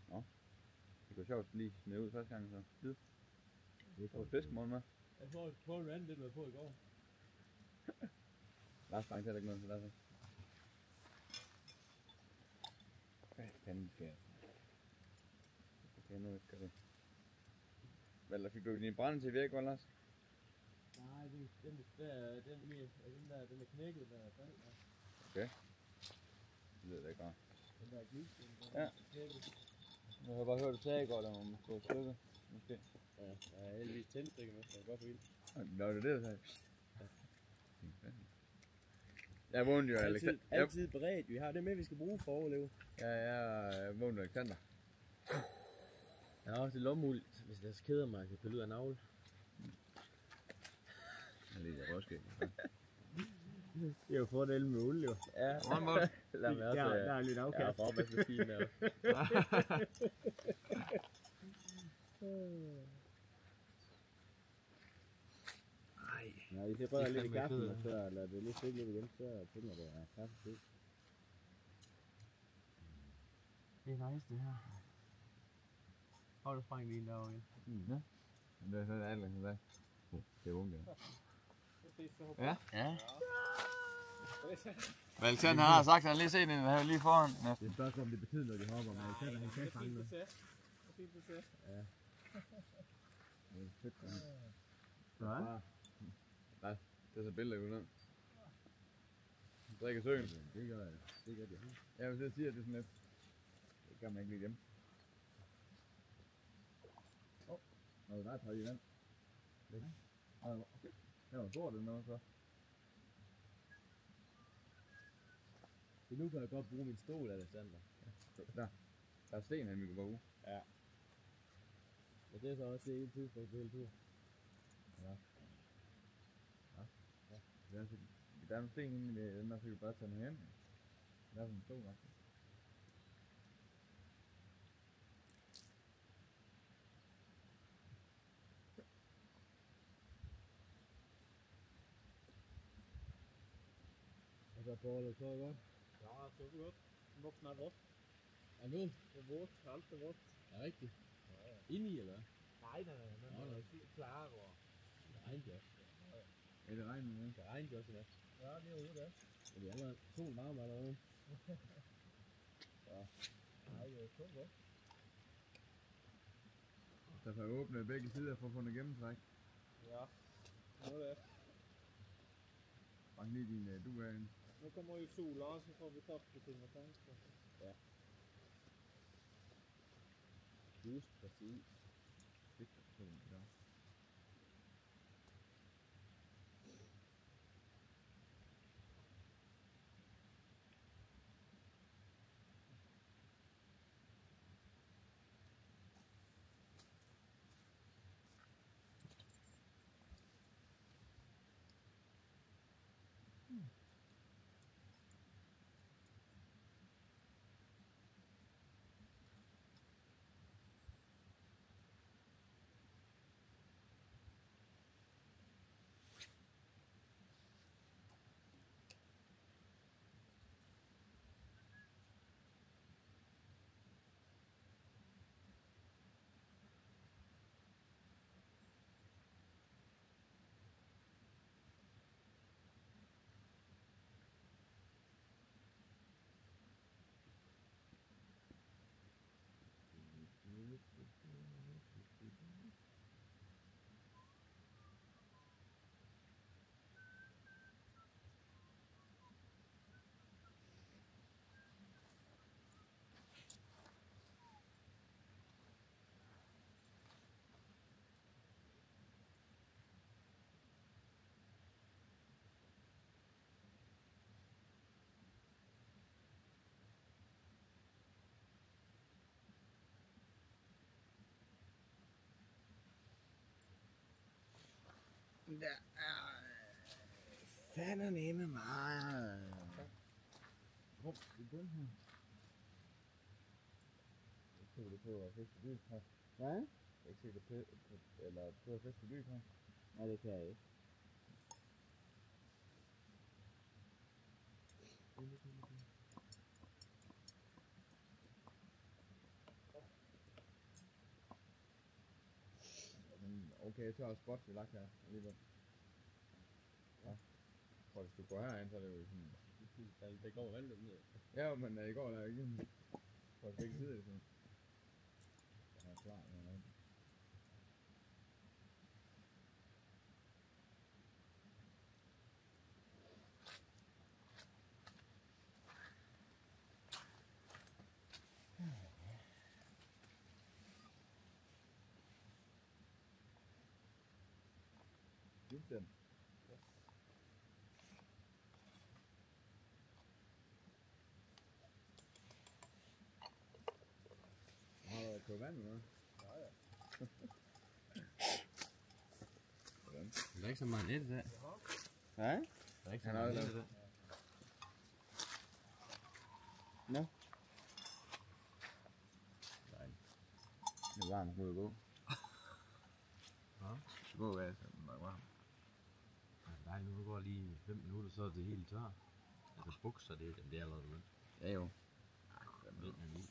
Nå. Det går sjovt lige smide ud første gang så. Tid. Det er fiskmål med. Jeg tror, at andet lidt var på i går. Lars Bank heller ikke noget til Lars. Hvad fanden sker der? Okay, nu skal det. Hvad fik du din brænde til at virke, Lars? Nej, den er knækket der. Okay. Det lyder da ikke godt. Den der gik, ja. Er knækket. Jeg har bare hørt, du sagde i går, der må gå stykker. Måske. Ja, jeg er heldigvis tændstikker nu, så jeg går for ild. Nå, det er det, du sagde. Ja. Jeg vågnede jo Alexander. Altid beredt, vi har det med, vi skal bruge for at overleve. Ja, jeg vågnede Alexander. Jeg har også et lommehul, hvis det keder mig, jeg kan pille ud af navle. Jeg lider Roskilde. Det er jo fordelen med olie, jo. Ja, lad mig også. Der er lidt afkast. Jeg har forarbejdsmaskinen der. Nej. Nej, hvis jeg rører lidt i kaffen, og så lader det lige stikke lidt igen, så tænker jeg, at kaffe til. Det er nice det her. Hvor du sprang lige derovre igen. Ja. Det er sådan alt, jeg kan sige. Det er unge. Ja. Ja. Alexander har sagt, at han lige set den her lige foran. Ja. Det er spørgsmål, om det betyder noget, de hopper, men Alexander han kan fange noget. Ja. Det er fedt, det her. Hvad? Nej, det er så billeder ud ned. Drikker søen. Det gør jeg. Det gør det. Jeg vil sige, at det er sådan lidt. Det kan man ikke lige hjemme. Nå, der er tøj i vand. Okay. Det var stort, det noget så. Så nu kan jeg godt bruge min stol, Alexander. Der er sten her, vi kan bruge. Ja. Men det er så også det ene tidspunkt på hele tur. Ja. Der er nogle sten inde i den der, så kan vi bare tage den hen. Der er sådan en stol, faktisk. Og så på det så godt. Ja, så godt. Våkner vådt. Er nu? Det er vådt, alt er vådt. Er det rigtigt? Ja. Inde i, eller? Nej, men det er klar og... Det regnede også. Er det regnet med? Det regnede også i nat. Ja, det er ude der. Og det er allerede solen varmer allerede. Nej, det er så godt. Der får åbne begge sider for at få noget gennemtræk. Ja, nu er det. Bank lige din du er ind. Nu kommer jo sola, så får vi tabt det til med tanke. Ja. Just præcis. Fedt. Ja. Der er fandme med mig. Hvor er den her? Jeg tog det på at feste dyb her. Hvad? Jeg kan ikke se det på, eller på at feste dyb her. Nej, det kan jeg ikke. Okay, så er spot vi lagt her alligevel. Ja. For hvis du går herind, så er det jo sådan... Det går vandet ned. Ja, men i går der er ikke... For begge sider sådan... Jeg er klar med noget. Den. Har du på vand eller noget? Ja, ja. Hvordan? Der er ikke så meget net der. Hvad? Der er ikke så meget net der. Nå. Nej. Det er varmt, ud at gå. Ja. Gå af, så er det varmt. Nej, nu går lige 5 minutter, så er det helt tør. Altså bukser, det er allerede med. Ja jo. Vind er lige.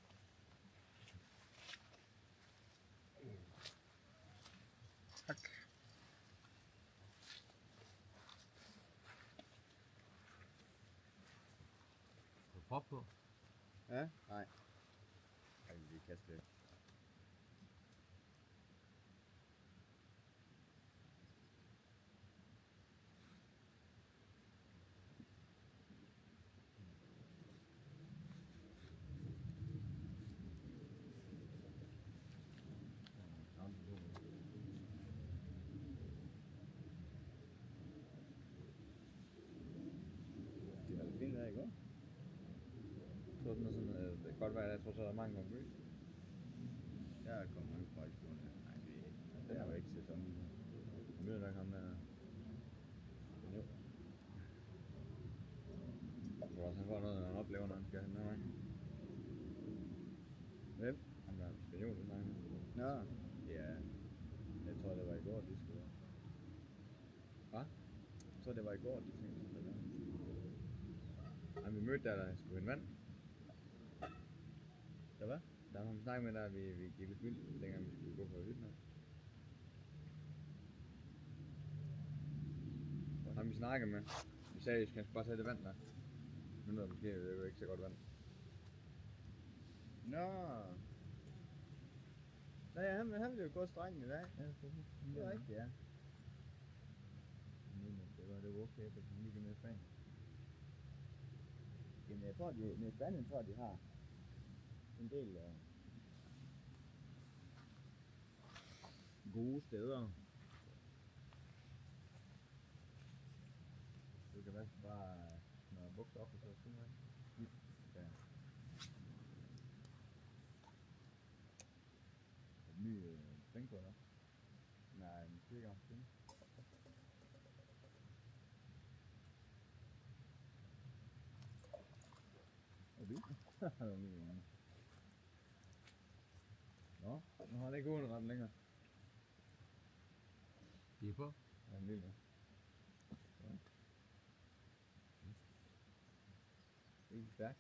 Tak. Har du prop på? Ja? Nej. Jeg vil lige kaste det. Det var fint der i går. Så den er sådan, det kan godt være, at jeg tror, så er der mange gange bøs. Jeg kommer ikke fra i skolen. Nej, det er jo ikke sæson. Jeg møder nok ham der. Jo. Jeg tror også, han får noget, når han oplever, når han skal hen der vej. Hvem? Han der spaniol, det snakker med. Nå. Ja, jeg tror, det var i går, de skulle være. Hvad? Jeg tror, det var i går, de tænkte, de skulle være. Ej, vi mødte der skulle hente vand. Der hvad? Der var han snakket med, der vi gik lidt vildt, dengang vi skulle gå på hytten. Ham vi snakkede med, vi sagde, at vi skal bare tage det vand der. Men når vi giver, det er jo ikke så godt vand. Nå. Nej, han ville jo gå strengen i dag. Ja, Det er rigtigt, ja. Det var okay, at vi lige med fan. Jamen, jeg tror, med Spanien tror de har en del Gode steder. Det kan være bare når bukser op og så sådan noget. Ja. En ny stængkår der. Nej, en stykke om stæng. Og vi? Nå, nu har det ikke gået ret længere. De er på. Ja, en lille. Ja. Ikke stærkt.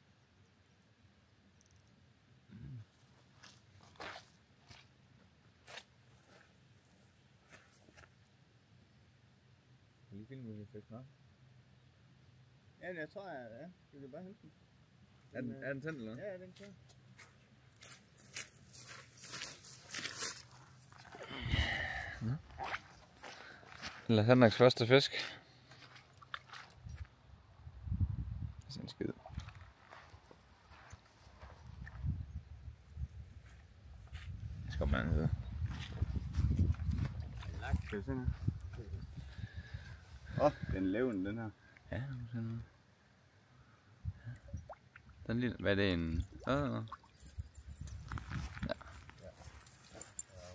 Kan lige filme, hvis vi fik snart? Ja, jeg tror, ja. Du kan bare hente den. Er den tændt eller? Ja, den kører. Eller Henriks første fisk. Det er en skid. Skal man hedde. Den levende, den her. Ja, sådan. Den lille, hvad er det en? Ja.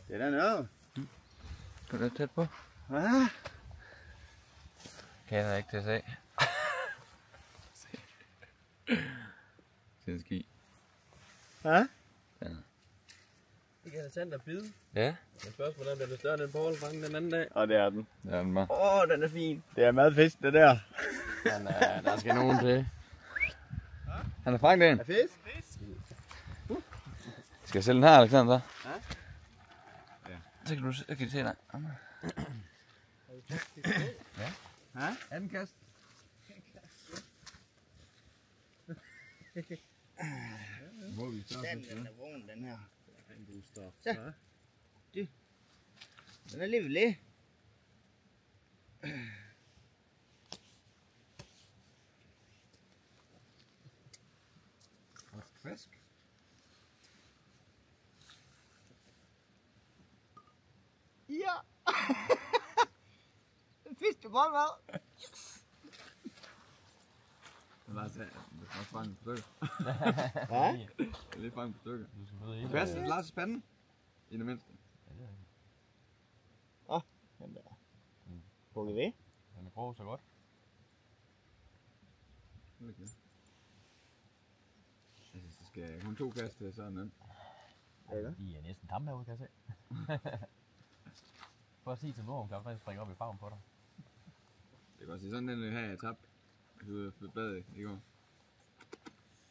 Det er den øde. Kan du tæt på? Hvad? Kan jeg ikke til at se. Se en ski. Ja? Det kan da sandt at bide. Ja. Men spørgsmålet er, bliver det større end en Paul fange den anden dag? Og det er den. Det er den bare. Den er fin. Det er madfisk, det der. Der skal nogen til. Han er fanget en. Er fisk? Skal jeg sælge den her, Alexander? Ja. Så kan du se dig. Ja? Anden kast. Hvor vi tager Den er vågen, den her. Så. Du. Den er lige ved lige. frisk. Ja! En fisk til morgenmad. Det var fanget på stykker. Hvad? Det er lidt fanget på stykker. Det bedste, Lars i spanden. I det mindste. Den der. Bukke ved. Den er grov så godt. Okay. Jeg synes, det skal kun 2 kast til sådan en. De er næsten tamme herude, kan jeg se. For at sige til mor, hun kan faktisk springe op i farven på dig. Det kan godt sige, sådan den her jeg tabte. Du er badet i går.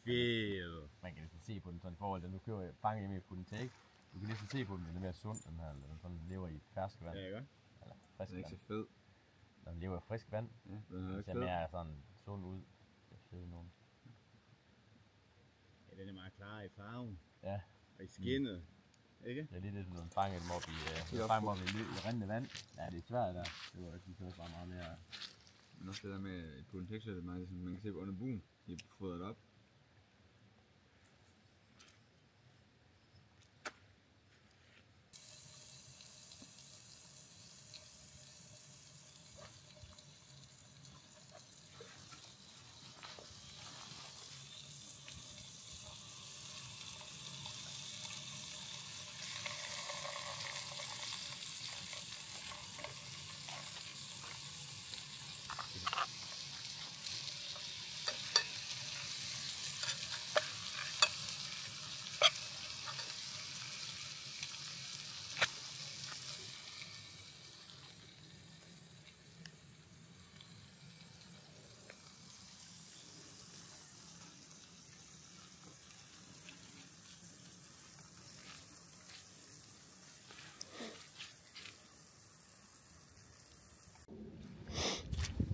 Fed. Man kan næsten se på den sådan i forhold til, nu køber jeg fange hjemme på den take. Du kan næsten se på den, den er mere sund, den her, eller den sådan lever i ferskvand. Ja, ikke? Eller frisk Den er ikke vand. så fed. Når den lever i frisk vand, Ja, den er den ikke ser fed. mere sådan sund ud. Det er fed nogen. Ja, den er meget klar i farven. Ja. Og i skinnet. Ikke? Det er lidt ligesom, når man fanger dem op i rendende vand. Ja, det er svært der. Det var ikke så bare meget mere. Men også det der med på en tekst, det er meget, man kan se under buen, de har fodret op.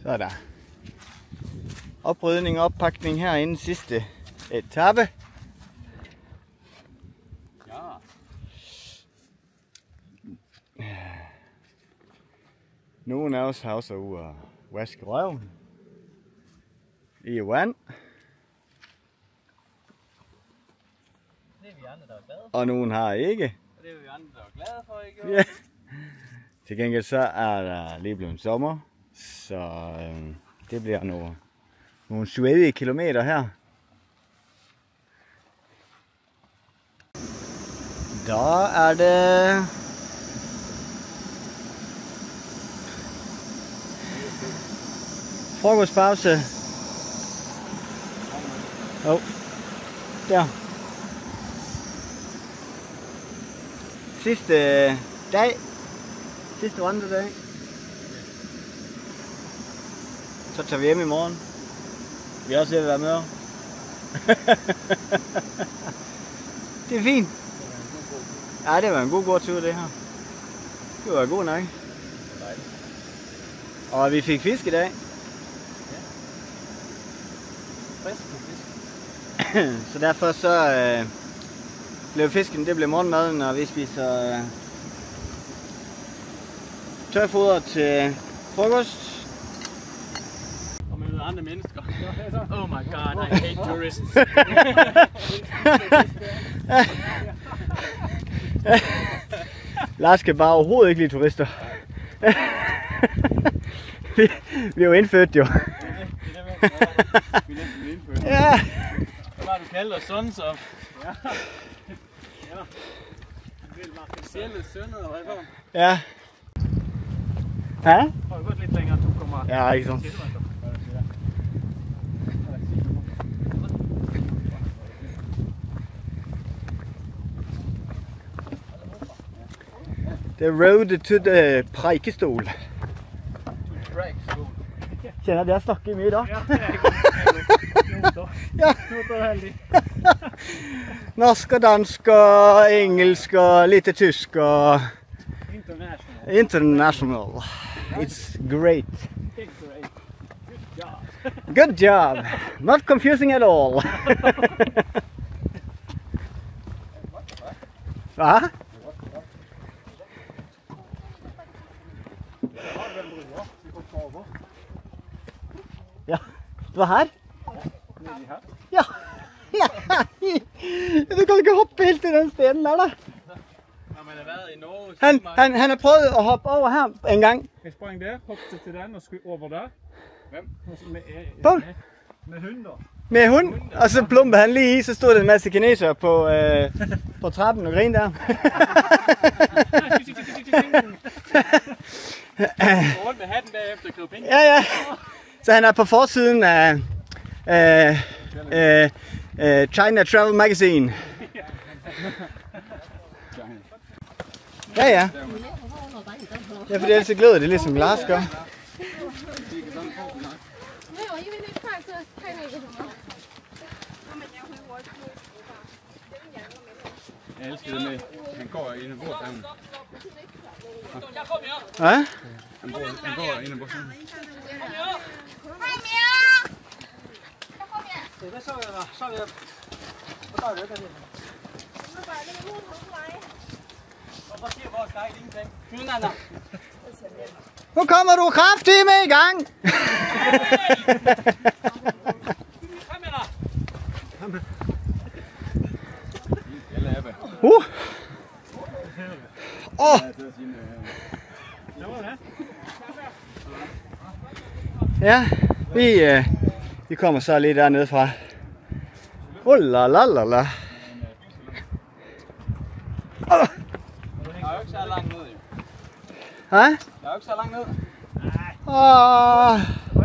Så er der oprydning og oppakning herinde sidste etape. Ja. Nogle af os har også ude at vaske røven i vand. Det er vi andre, der er glade Og nogen har ikke. for. Det er vi andre, der er glade for, ikke? Ja. Til gengæld så er der lige blevet sommer, så det bliver nogle svedige kilometer her. Der er det frokostpause. Der. Sidste dag. Sidste vandredag. Så tager vi hjem i morgen. Vi er også ved at være med. Det er fint. Ja, det var en god gåtur det her. Det var god nok. Og vi fik fisk i dag. Frisk fisk. Så derfor så blev fisken, det blev morgenmaden, og vi spiser tørfoder til frokost. Og møde andre mennesker. Oh my god, I hate tourists. Lars skal bare overhovedet ikke lide turister. Vi er jo indfødt, jo. Vi er næsten indført. Ja. Hvad var du kaldt os? Sons of? Ja. Sjældent sønner, eller hvad? Ja. Ja? Har du gått litt lenger enn 2,1? Ja, ikke sant. The road to the Preikestol. Kjenner at jeg snakker mye i dag. Ja. Norsk og dansk og engelsk og litt tysk og international. It's great. Good job. Not confusing at all. Hva? Ja, det var her? Ja. Du kan ikke hoppe helt til den stenen der, da. Når man har været i Norge, Han har prøvet at hoppe over her en gang. Jeg sprang der, hoppet til den og skulle over der. Hvem? Med hunder. Med hund, og så plumpede han lige i, så stod der en masse kinesere på trappen og grinede der. rundt med hatten bagefter og købe penge. Ja. Så han er på forsiden af China Travel Magazine. Ja. Ja, for det er altid gløder, det er ligesom Lars gør. Jeg elsker det med, han går ind og bor sammen. Hvad? Han går ind og bor sammen. Nu kommer du kraftigt med i gang! Ja, vi kommer så lige dernede fra. La la la la. Der er jo ikke så langt ned, jo. Hva? Der er jo ikke så langt ned.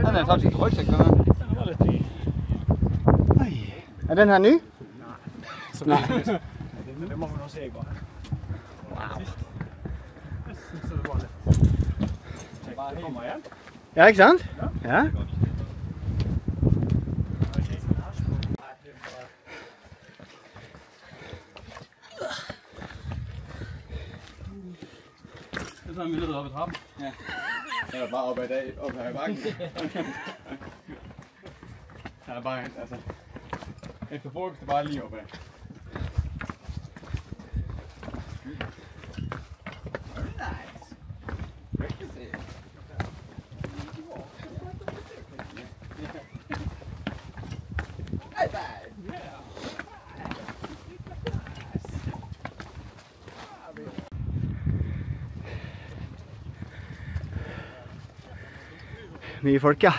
Den er faktisk et rygsæk, den her. Er den her ny? Nej. Det må man også se godt. Wow. Jeg synes, det var lidt. Det kommer igjen. Ja, ikke sant? Ja. Det er sådan, vi løber op ad trappen. Ja. Jeg er bare op ad bakken. Jeg er bare, altså, efter frokost er bare lige opad. Very nice. Mye folk, ja.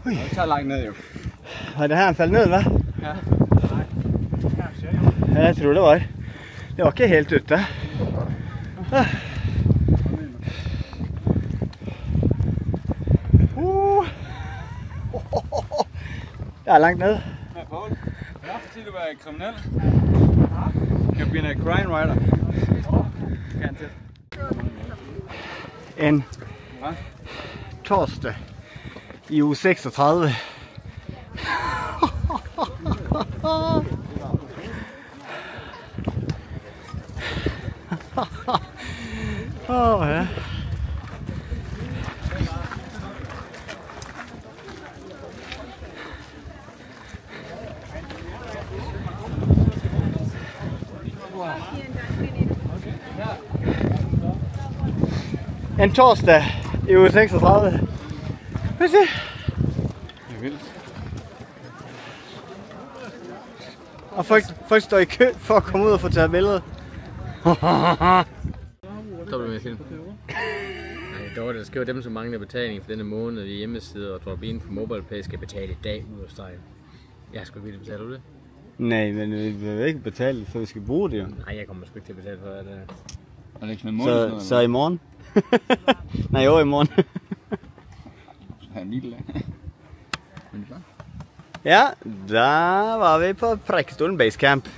Det er ikke så langt ned, jo. Var det her han faldt ned, hva? Ja. Ja, jeg tror det var. Det var ikke helt ute. Det er langt ned. Ja, Poul. Ja, fordi du er kriminel. Kan du blive en crime writer? Kan til. En torsdag i uge 36. Ja. En torsdag i uge 36. Hvad er det? Det er vildt. Og folk står i kø for at komme ud og få taget billeder. Stopper du med film? Nej, der skriver dem, som mangler betaling for denne måned via hjemmeside, og Drop-In for MobilePay skal betale i dag ud af stregen. Jeg skal ikke betale, du det? Nej, men vi vil ikke betale, for vi skal bruge det jo. Nej, jeg kommer sgu ikke til at betale for det. Og det er ikke sådan en Så i morgen? Nej, i morgen. Ja, en lille dag. Men det er Ja, der var vi på Preikestolen Basecamp.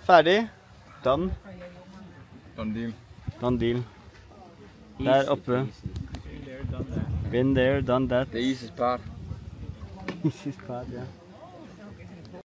Færdig. Done. Done deal. Der oppe. Been there, done that. The easiest part. Easiest part, ja.